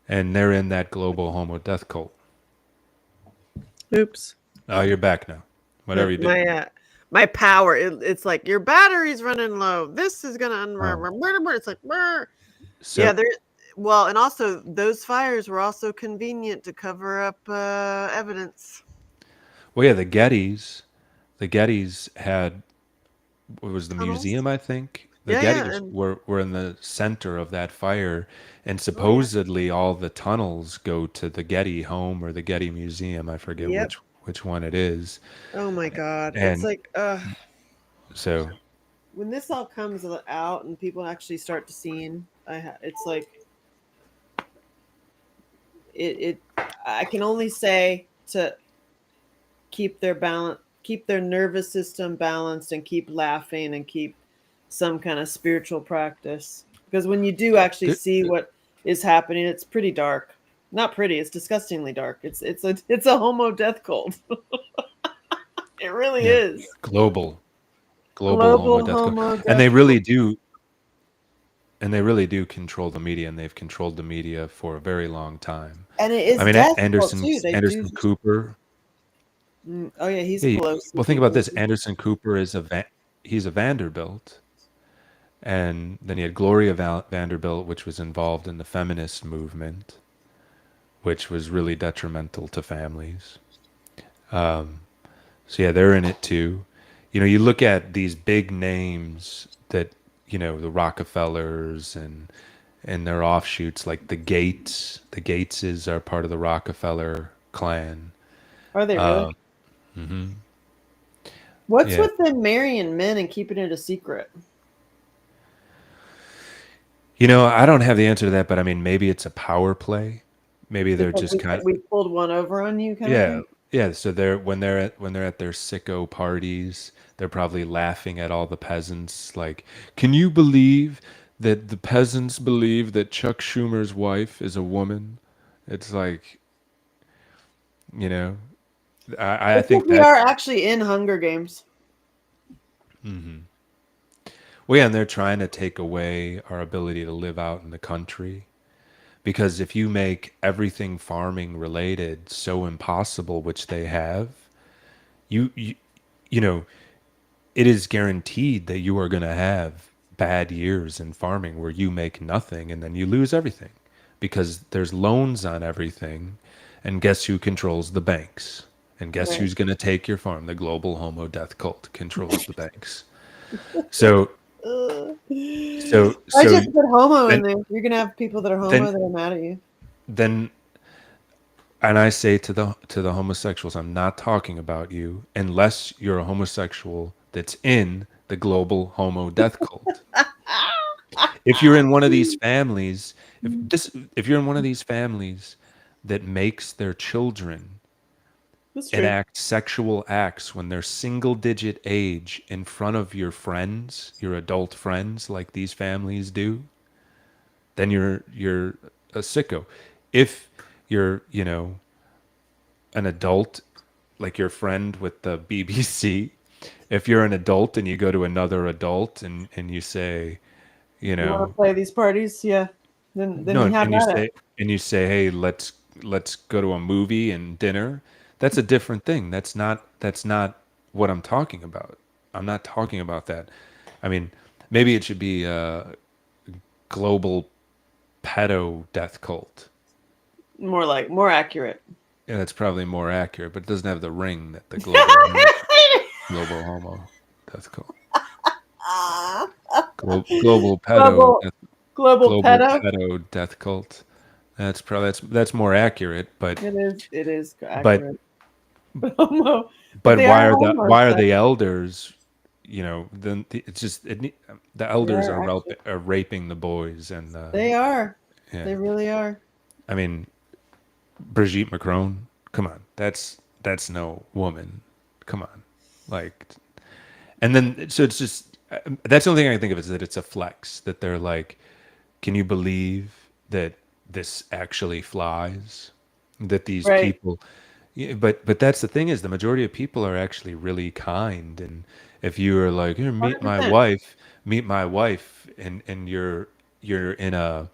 And they're in that global homo death cult. Oops. Oh, you're back now. Whatever you did. My power. It's like your battery's running low. This is gonna Oh. it's like yeah, So, there. Well, and also those fires were also convenient to cover up evidence. well, yeah, the Gettys had, what was the Tunnels. museum, I think? The Yeah, Gettys and were in the center of that fire, and oh yeah, supposedly all the tunnels go to the Getty home or the Getty Museum. I forget yep. which one it is. Oh my God, it's And like so, when this all comes out and people actually start to see, it's like it. I can only say to keep keep their nervous system balanced, and keep laughing, and keep some kind of spiritual practice. Because when you do actually good, see what is happening, it's pretty dark. Not pretty, it's disgustingly dark. It's a homo death cult. It really yeah, is. global homo Global death cult, homo and death they cult. really do. And they really do control the media, and they've controlled the media for a very long time. And it I is mean, death cult Anderson too. They do. Anderson Cooper. Oh yeah, he's Yeah, Pelosi well, think about people. this. Anderson Cooper is he's a Vanderbilt, and then you had Gloria Vanderbilt, which was involved in the feminist movement, which was really detrimental to families. So yeah, they're in it too. You look at these big names that the Rockefellers and their offshoots like the Gates. The Gateses are part of the Rockefeller clan. Are they really? What's Yeah, with them marrying men and keeping it a secret? I don't have the answer to that, but I mean, maybe it's a power play. Maybe they're Because just kind. we pulled one over on you, kind of Yeah, thing. yeah. So when they're at their sicko parties, they're probably laughing at all the peasants. Like, can you believe that the peasants believe that Chuck Schumer's wife is a woman? It's like, you know, I It's like think we are that's, actually in Hunger Games. well, yeah, and they're trying to take away our ability to live out in the country. Because if you make everything farming related so impossible, which they have, you you, you know, it is guaranteed that you are going to have bad years in farming where you make nothing and then you lose everything because there's loans on everything. And guess who controls the banks? And guess Right. who's going to take your farm? The global homo death cult controls the banks. So, Ugh. so, I so just put homo in then, there. You're gonna have people that are then, homo that are mad at you. then, and I say to the homosexuals, I'm not talking about you unless you're a homosexual that's in the global homo death cult. If you're in one of these families, if you're in one of these families that makes their children That's true. enact sexual acts when they're single digit age in front of your friends, your adult friends, like these families do, then you're a sicko. If you're, an adult, like your friend with the BBC, if you're an adult and you go to another adult and you say, you You want know, to play these parties? Yeah. Then no, you have and you at it. say, hey, let's go to a movie and dinner. That's a different thing. That's not that's not what I'm talking about. I'm not talking about that. I mean, maybe it should be a global pedo death cult. More accurate. Yeah, that's probably more accurate, but it doesn't have the ring that the global homo death cult. Global pedo global global global pedo. pedo death cult. That's probably that's more accurate, It is but accurate. Homo, but but they are why homos. are Though. the elders? You know, then it's just the They elders are actually. are raping the boys, and They are. yeah, They really are. I mean Brigitte Macron. Come on, that's no woman. Come on, like, and then so it's just that's the only thing I can think of is that it's a flex that they're like, can you believe that this actually flies? That these Right. people, yeah, but that's the thing is the majority of people are actually really kind, and if you are like, here, 100%. meet my wife, and you're in a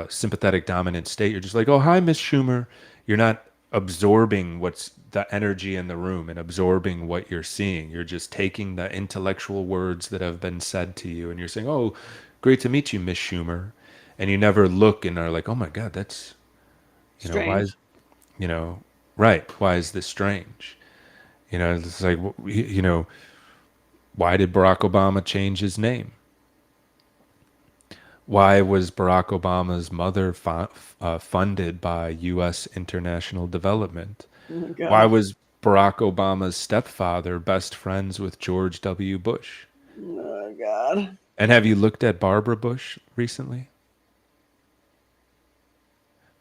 sympathetic dominant state, you're just like, oh hi, Miss Schumer. You're not absorbing what's the energy in the room and absorbing what you're seeing. You're just taking the intellectual words that have been said to you, and you're saying, oh, great to meet you, Miss Schumer, and you never look and are like, oh my God, that's why is Strange. you know right, why is this strange? It's like, why did Barack Obama change his name? Why was Barack Obama's mother funded by U.S. international development? Oh my Why God. was Barack Obama's stepfather best friends with George W. Bush? Oh God. And have you looked at Barbara Bush recently?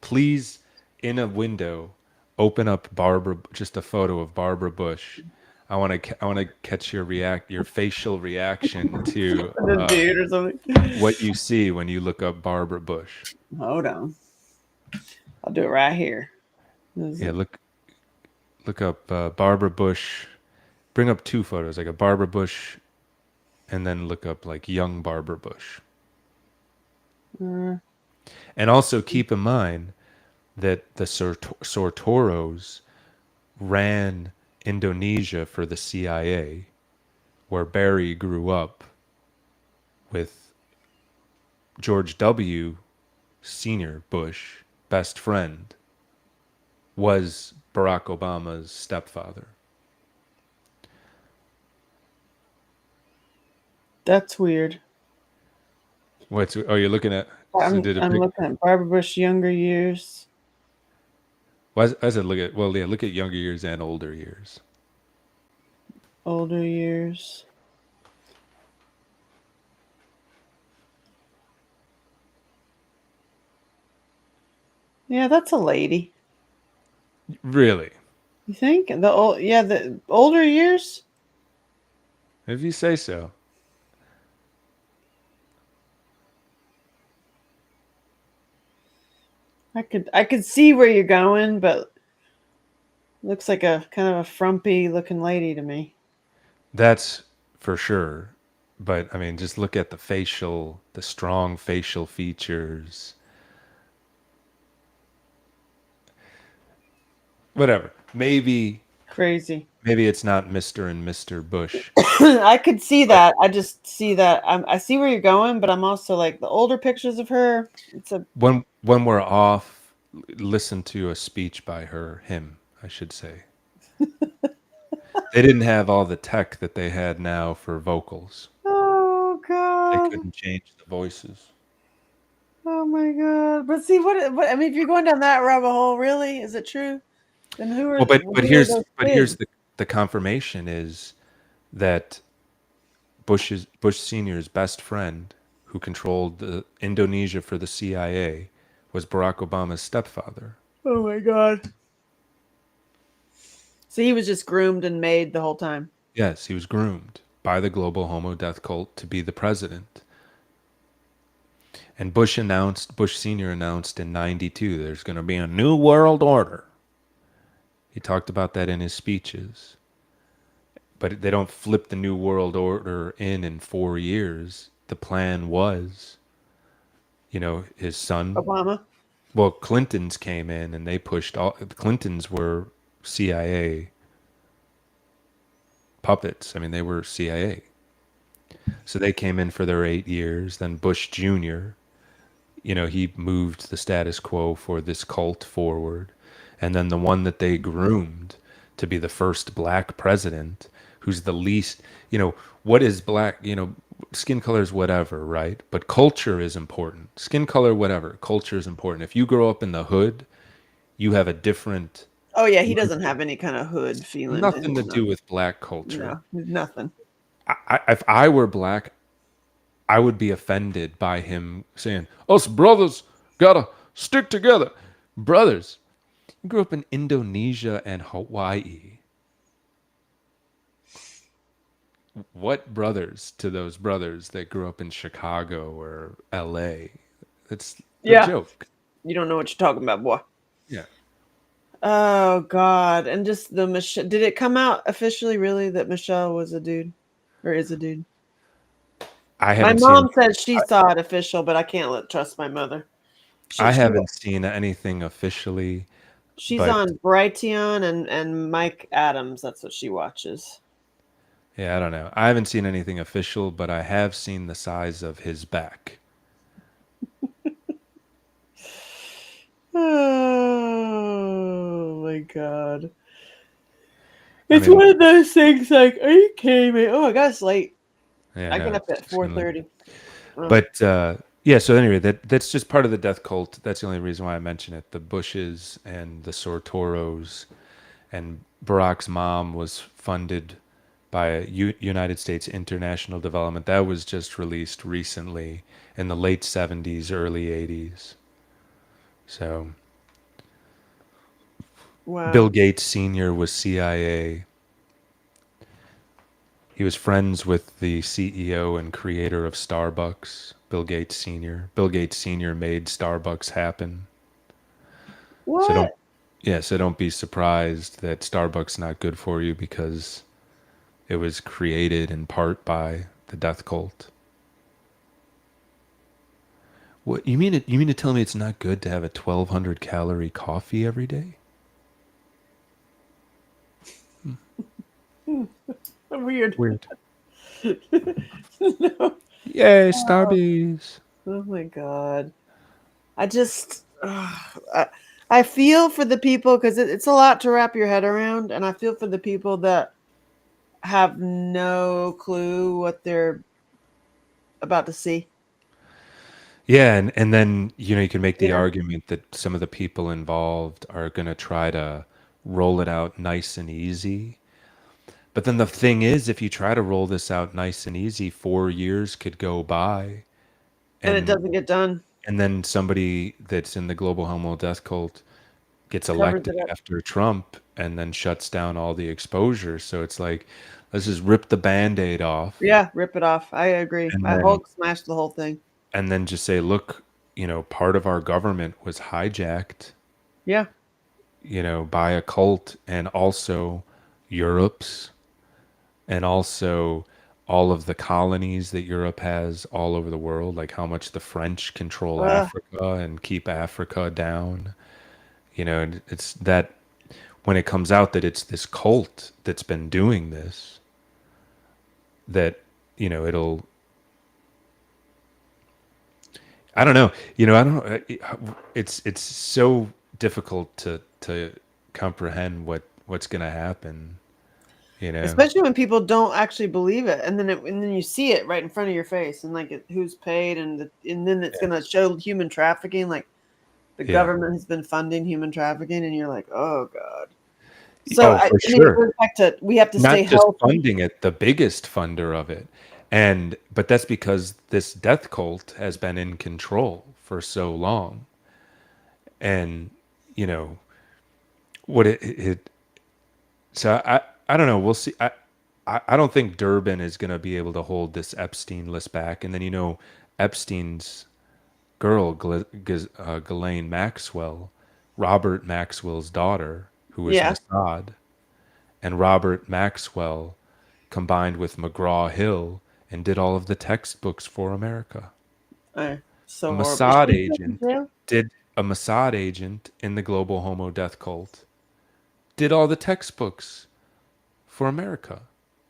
Please, in a window, open up just a photo of Barbara Bush. I want to catch your facial reaction to The dude or something. what you see when you look up Barbara Bush. Hold on. I'll do it right here. This is Yeah, it. look up Barbara Bush. Bring up two photos, like a Barbara Bush, and then look up like young Barbara Bush. Uh, And also keep in mind that the Sortoros ran Indonesia for the CIA, where Barry grew up with George W. Senior Bush, best friend, was Barack Obama's stepfather. that's weird. You're looking at? So did it I'm pick? looking at Barbara Bush younger years, Why does it look at? Well, yeah, look at younger years and older years. older years. Yeah, that's a lady. Really? You think the older years? If you say so. I could see where you're going, but looks like a kind of a frumpy looking lady to me. That's for sure. But I mean, just look at the strong facial features. Whatever. Crazy. Maybe it's not Mr. and Mr. Bush. I could see But that. I just see that. I see where you're going, but I'm also like the older pictures of her. It's a when we're off, listen to a speech by him, I should say. They didn't have all the tech that they had now for vocals. oh They god. couldn't change the voices. Oh my god. But see what I mean if you're going down that rabbit hole, really? Is it true? Then Well, who are those here's kids? the confirmation is that Bush Senior's best friend, who controlled the Indonesia for the CIA, was Barack Obama's stepfather. Oh my god. So he was just groomed and made the whole time. Yes, he was groomed by the global homo death cult to be the president. And Bush Senior announced in '92 there's going to be a new world order. He talked about that in his speeches. But they don't flip the new world order in 4 years. The plan was, his son. Obama. Well, Clintons came in and they pushed all. The Clintons were CIA puppets. I mean, they were CIA. So they came in for their 8 years. Then Bush Jr., he moved the status quo for this cult forward. And then the one that they groomed to be the first black president, who's the least, what is black, skin color is whatever, right? But culture is important. Skin color, whatever. Culture is important. If you grow up in the hood, you have a different, Oh yeah, he doesn't have any kind of hood feeling to nothing to him. do with black culture. No, nothing. If I were black, I would be offended by him saying, "Us brothers gotta stick together." Brothers, you grew up in Indonesia and Hawaii. What brothers to those brothers that grew up in Chicago or LA? It's a Yeah, joke. you don't know what you're talking about, boy. Yeah. Oh God! And just the Michelle. Did it come out officially, really, that Michelle was a dude, or is a dude? I My haven't seen mom said she saw it official, but I can't trust my mother. She, I she haven't seen anything officially, she's but on Brighteon and Mike Adams. That's what she watches. yeah, I don't know. I haven't seen anything official, but I have seen the size of his back. Oh my God! I It's mean, one of those things. Like, are you kidding me? Oh my God, it's late. yeah, I get no, up it's at 4:30. But yeah, so anyway, that's just part of the death cult. That's the only reason why I mention it. The Bushes and the Sortoros and Barack's mom was funded by United States International Development. That was just released recently in the late 70s, early 80s. So Wow. Bill Gates Sr. was CIA. He was friends with the CEO and creator of Starbucks, Bill Gates Sr. Bill Gates Sr. made Starbucks happen. So What? so don't be surprised that Starbucks not good for you because it was created in part by the death cult. What you mean to tell me it's not good to have a 1,200 calorie coffee every day? Weird. Weird. No. Yay, Starbucks. Oh my God. I just, I feel for the people because it's a lot to wrap your head around. And I feel for the people that have no clue what they're about to see. Yeah, and then you can make the Yeah. argument that some of the people involved are going to try to roll it out nice and easy. But then the thing is, if you try to roll this out nice and easy, 4 years could go by, And it and doesn't get done. then somebody that's in the global homo death cult gets Covers elected it up. after Trump and then shuts down all the exposure. So it's like, let's just rip the band-aid off Yeah, rip it off. I agree. and I then Hulk smashed the whole thing. just say, look, part of our government was hijacked, Yeah. by a cult, and also Europe's, and also all of the colonies that Europe has all over the world, like how much the French control Uh, Africa and keep Africa down. And it's that when it comes out that it's this cult that's been doing this, that, it'll, I don't know, I don't, it's so difficult to comprehend what's going to happen, especially when people don't actually believe it, and then you see it right in front of your face, and like who's paid, and then it's Yeah. gonna show human trafficking, like the Yeah. government has been funding human trafficking, and you're like, oh God. So Oh, I for mean, it sure. goes back to we have to stay Not just healthy. funding it, the biggest funder of it. But that's because this death cult has been in control for so long. And, you know, what it so I don't know, we'll see. I don't think Durbin is going to be able to hold this Epstein list back. And then, Epstein's girl, Ghislaine Maxwell, Robert Maxwell's daughter, who was Yeah, Mossad, and Robert Maxwell combined with McGraw-Hill and did all of the textbooks for America. A so horrible. Is Mossad she still in agent jail? did a Mossad agent in the global homo death cult did all the textbooks for America.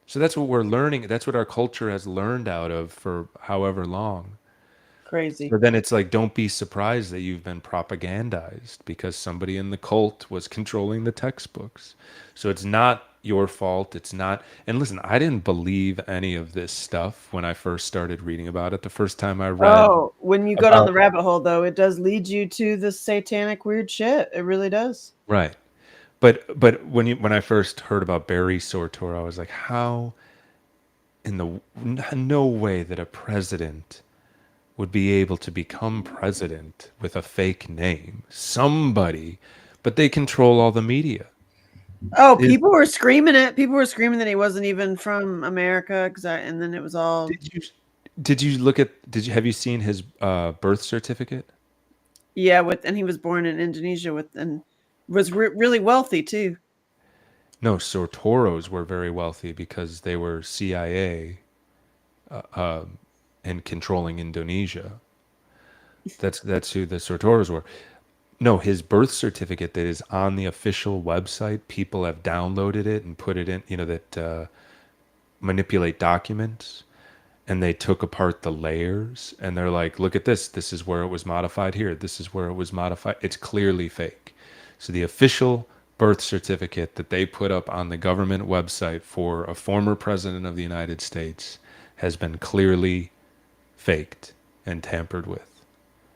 So that's what we're learning. That's what our culture has learned out of for however long. Crazy. So then it's like, don't be surprised that you've been propagandized because somebody in the cult was controlling the textbooks. So it's not your fault. It's not. And listen, I didn't believe any of this stuff when I first started reading about it. The first time I read Oh, when you go down about, the rabbit hole, though, it does lead you to the satanic weird shit. It really does. right. But when I first heard about Barry Sortor, I was like, how in the no way that a president would be able to become president with a fake name. Somebody, but they control all the media. Oh, Is, people were screaming it. People were screaming that he wasn't even from America, and then it was all did you did you look at did you have you seen his birth certificate? yeah. And he was born in Indonesia and was really wealthy too. No, Sortoros were very wealthy because they were CIA and controlling Indonesia. That's who the Sortoros were. No, his birth certificate that is on the official website, people have downloaded it and put it in, that manipulate documents, and they took apart the layers and they're like, look at this. This is where it was modified here. This is where it was modified. It's clearly fake. So the official birth certificate that they put up on the government website for a former president of the United States has been clearly faked and tampered with.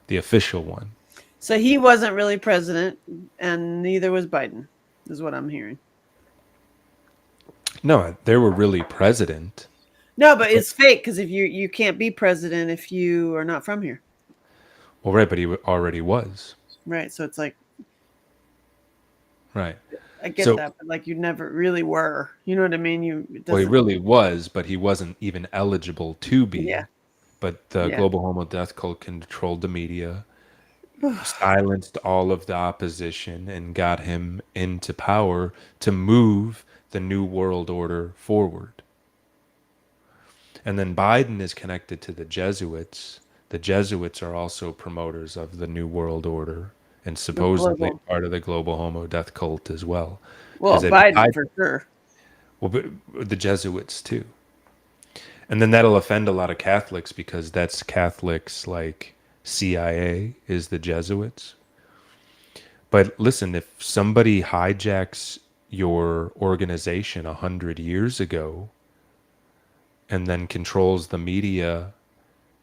The official one. So he wasn't really president, and neither was Biden, is what I'm hearing. No, they were really president. No, but it's fake because if you can't be president if you are not from here, Well, right, but he already was. right? So it's like Right. I get So, that, but like you never really were. You know what I mean? It well, he doesn't. really was, but he wasn't even eligible to be. Yeah, But the yeah. global homo death cult controlled the media, silenced all of the opposition, and got him into power to move the new world order forward. And then Biden is connected to the Jesuits. The Jesuits are also promoters of the new world order and The supposedly global. part of the global homo death cult as well. Well, Because Biden for sure. well, but the Jesuits too. And then that'll offend a lot of Catholics because that's Catholics like CIA is the Jesuits. But listen, if somebody hijacks your organization 100 years ago and then controls the media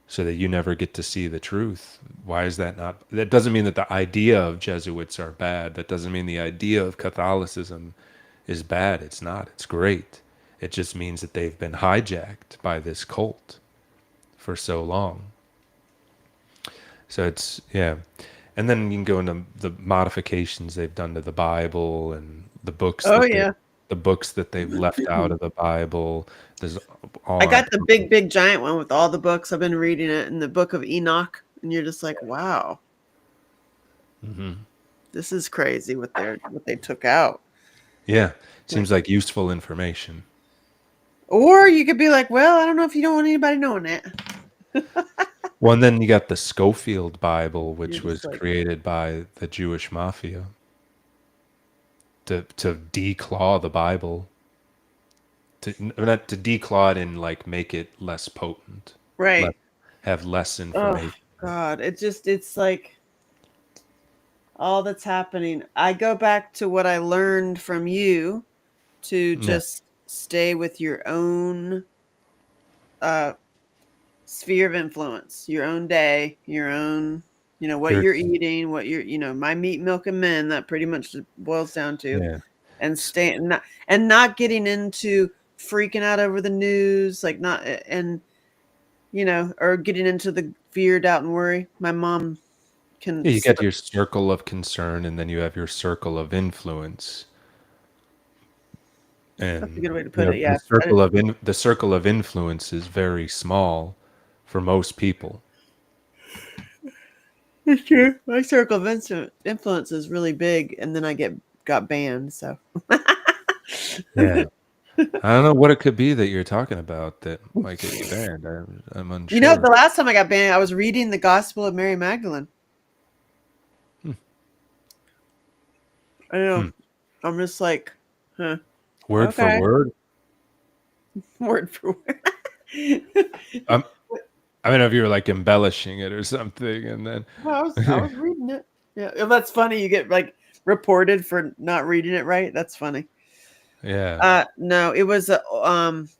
so that you never get to see the truth, why is that not? That doesn't mean that the idea of Jesuits are bad. That doesn't mean the idea of Catholicism is bad. It's not. It's great. It just means that they've been hijacked by this cult for so long. So it's, yeah. And then you can go into the modifications they've done to the Bible and the books Oh that yeah, they've left out of the Bible. There's I all got the big giant one with all the books. I've been reading it in the Book of Enoch, and you're just like, wow, this is crazy what they took out. yeah. Seems like useful information. Or you could be like, well, I don't know if you don't want anybody knowing that. Well, and then you got the Schofield Bible, You're which just was like, created by the Jewish mafia to declaw the Bible, not to declaw it and like make it less potent, right. have less Oh information. God, it's like all that's happening. I go back to what I learned from you to Yeah, just stay with your own uh sphere of influence, your own day, your own, what you're you're eating, what you're, my meat, milk, and men. That pretty much boils down to, yeah. and stay not getting into freaking out over the news, like not and or getting into the fear, doubt, and worry. My mom can. Yeah, you got your circle of concern, and then you have your circle of influence. That's a And good way to put it. the Yeah, the circle of influence is very small for most people. it's true. My circle of influence is really big, and then I got banned. So Yeah, I don't know what it could be that you're talking about that might get you banned. I'm the unsure. last time I got banned, I was reading the Gospel of Mary Magdalene. Hmm. I know. Hmm. I'm just like, huh? Word for Okay, word. word for word. I'm, I don't know if you were like embellishing it or something, and then No, I was reading it. Yeah, oh, that's funny. You get like reported for not reading it right. That's funny. yeah. No, it was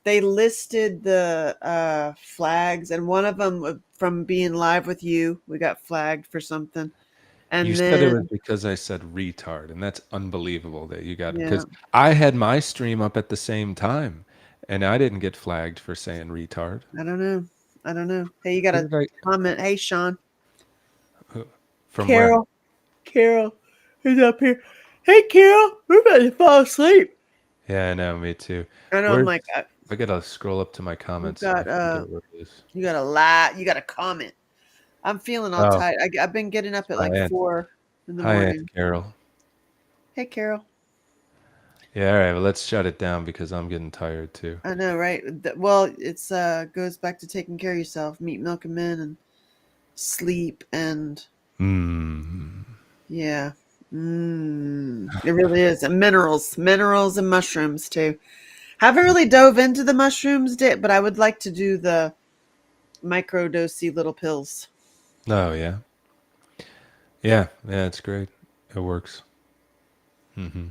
they listed the flags, and one of them from being live with you, we got flagged for something, You and said it was then because I said retard, and that's unbelievable that you got it. yeah, Because I had my stream up at the same time, and I didn't get flagged for saying retard. I don't know, I don't know. Hey, you got Where a did I? comment? Hey, Sean, From where? Carol, Carol, who's up here? Hey, Carol, we're about to fall asleep. Yeah, I know. Me too. I know. I'm Where's? like, I gotta scroll up to my you've comments so I got forget what it is. you got a lot. You got a comment. I'm feeling all Oh, tired. I've been getting up at hi, like Aunt. 4 in the Hi, Aunt morning. Carol. Hey, Carol. Yeah, all right. Well, let's shut it down because I'm getting tired too. I know, right? Well, it's goes back to taking care of yourself, meat, milk, and men, and sleep, and Hmm. yeah, it really is. And minerals, and mushrooms too. Haven't really dove into the mushrooms, but I would like to do the microdosey little pills. Oh yeah, yeah. It's great. It works. Hmm.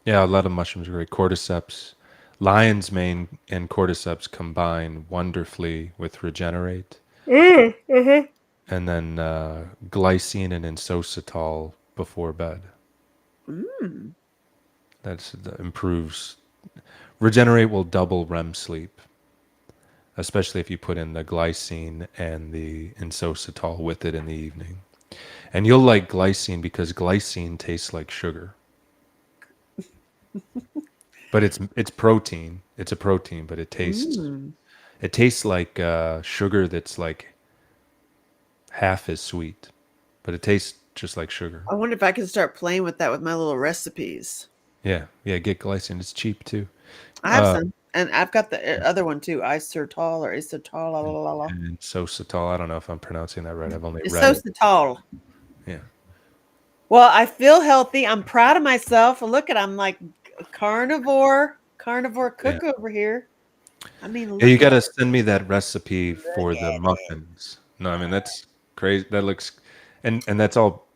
Yeah, a lot of mushrooms are great. Cordyceps, lion's mane, and cordyceps combine wonderfully with regenerate, Mm-hmm. and then glycine and isocytol before bed. Mm. That improves. Regenerate will double REM sleep, especially if you put in the glycine and the isocytol with it in the evening. And you'll like glycine because glycine tastes like sugar. But it's protein. It's a protein, but Mm. it tastes like sugar that's like half as sweet, but it tastes just like sugar. I wonder if I can start playing with that with my little recipes. Yeah, yeah. Get glycine. It's cheap too. I have Uh, some, and I've got the other one too, isotertol or isotal. La, la, la, la. and isocytol. I don't know if I'm pronouncing that right. I've only read it. Isocytol. Yeah. Well, I feel healthy. I'm proud of myself. Look at I'm like carnivore Yeah. cook over here. I mean, Yeah, you look at gotta send me that recipe look for the at it. muffins. No, I mean that's crazy. That looks, and that's all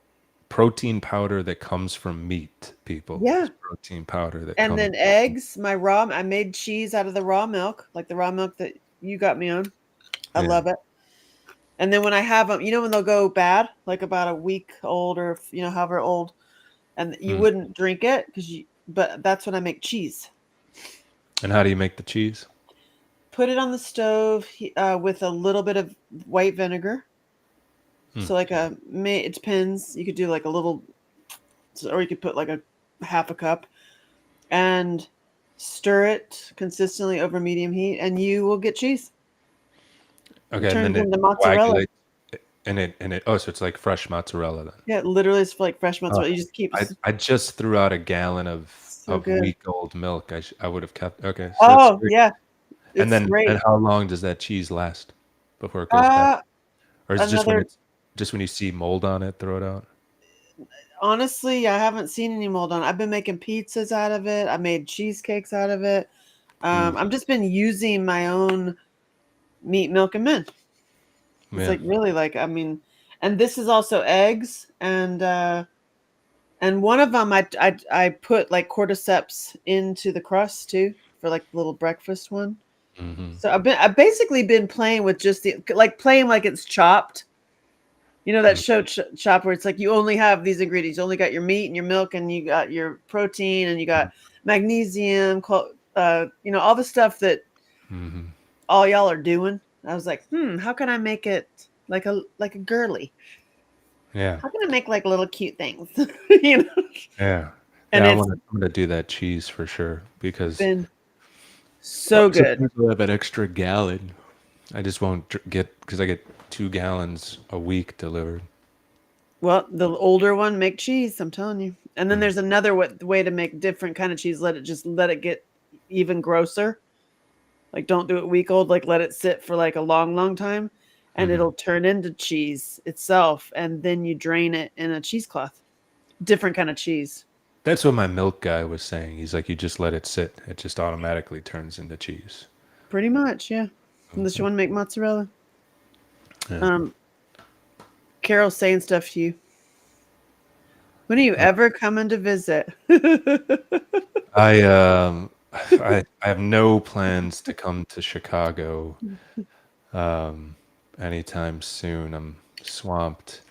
protein powder that comes from meat. People, Yeah. it's protein powder that And comes. then eggs, I made cheese out of the raw milk, like the raw milk that you got me on. I Yeah. love it. And then when I have them, when they'll go bad, like about a week old or however old, and you Mm. wouldn't drink it but that's when I make cheese. And how do you make the cheese? Put it on the stove with a little bit of white vinegar. Mm. So it depends. You could do like a little, or you could put like a half a cup and stir it consistently over medium heat, and you will get cheese. It Okay, and turns then it into mozzarella. coagulates, and it. Oh, so it's like fresh mozzarella then. Yeah, it literally is like fresh Oh, mozzarella. You just keep I just threw out a gallon so of good. week old milk. I would have kept. Okay, so that's Oh great. yeah, And it's then great. and how long does that cheese last before it goes bad? Uh, Or is it another. just when you see mold on it, throw it out? Honestly, I haven't seen any mold on it. I've been making pizzas out of it. I made cheesecakes out of it. Mm, I've just been using my own meat, milk, and mint. It's yeah. like really like and this is also eggs and one of them I put like cordyceps into the crust too for like the little breakfast one. Hmm. So I've basically been playing with just playing like it's chopped. You know that show Chop where it's like you only have these ingredients. You only got your meat and your milk, and you got your protein, and you got magnesium, all the stuff that Hmm. all y'all are doing. I was like, how can I make it like a girly? Yeah. How can I make like little cute things? you know, Yeah. and Yeah, it's I'm gonna do that cheese for sure because been so good. sometimes I have an extra gallon. I just won't get because I get 2 gallons a week delivered. Well, the older one make cheese. I'm telling you. And then Mm. there's another way to make different kind of cheese. Let it get even grosser. Like don't do it week old. Like let it sit for like a long, long time, and Hmm. it'll turn into cheese itself. And then you drain it in a cheesecloth. Different kind of cheese. That's what my milk guy was saying. He's like, you just let it sit. It just automatically turns into cheese. Pretty much, yeah. Unless you want to make mozzarella. Yeah. Carol's saying stuff to you. When are you ever coming to visit? I have no plans to come to Chicago anytime soon. I'm swamped.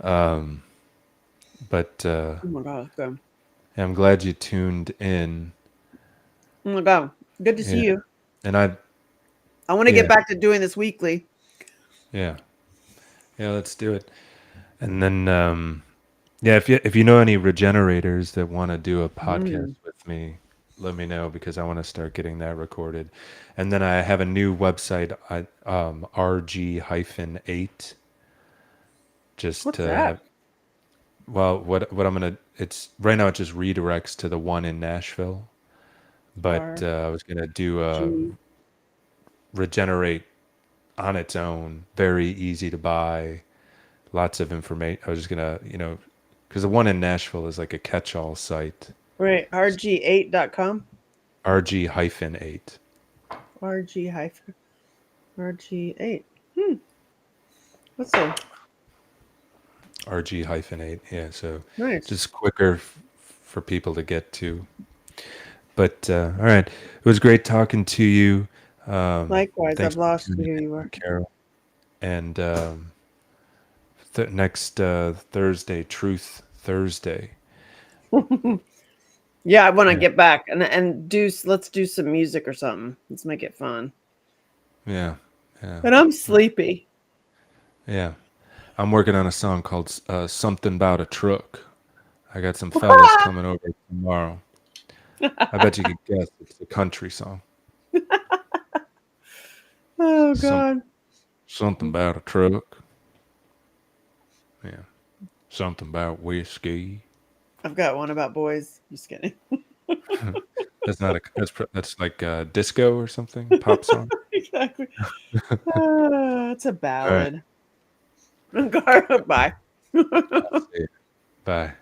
But Oh my god, okay. I'm glad you tuned in. Oh my god, good to see Yeah. you. And I want to yeah, get back to doing this weekly. yeah. Yeah, let's do it. And then yeah, if you know any regenerators that want to do a podcast with me, let me know because I want to start getting that recorded. And then I have a new website, RG-8, just What's to that? have. Well, what I'm gonna, it's right now it just redirects to the one in Nashville, but R I was gonna do a G. regenerate on its own, very easy to buy, lots of information. I was just gonna, because the one in Nashville is like a catch-all site. Wait, rg8.com? RG-8. RG hyphen RG8. What's that? RG-8. Yeah, so Nice. just quicker for people to get to. But all right, it was great talking to you. Likewise, Thanks I've for lost tuning who you in, are. Carol. And next Thursday, Truth Thursday. Yeah, I want to Yeah, get back and let's do some music or something. Let's make it fun. yeah, yeah, And I'm sleepy. yeah. I'm working on a song called "Something About a Truck." I got some fellas coming over tomorrow. I bet you could guess it's a country song. Oh Some god. something about a truck. Yeah, something about whiskey. I've got one about boys. Just kidding. That's not a that's like disco or something, pop song. Exactly. It's a All right, ballad. Bye. see you. Bye.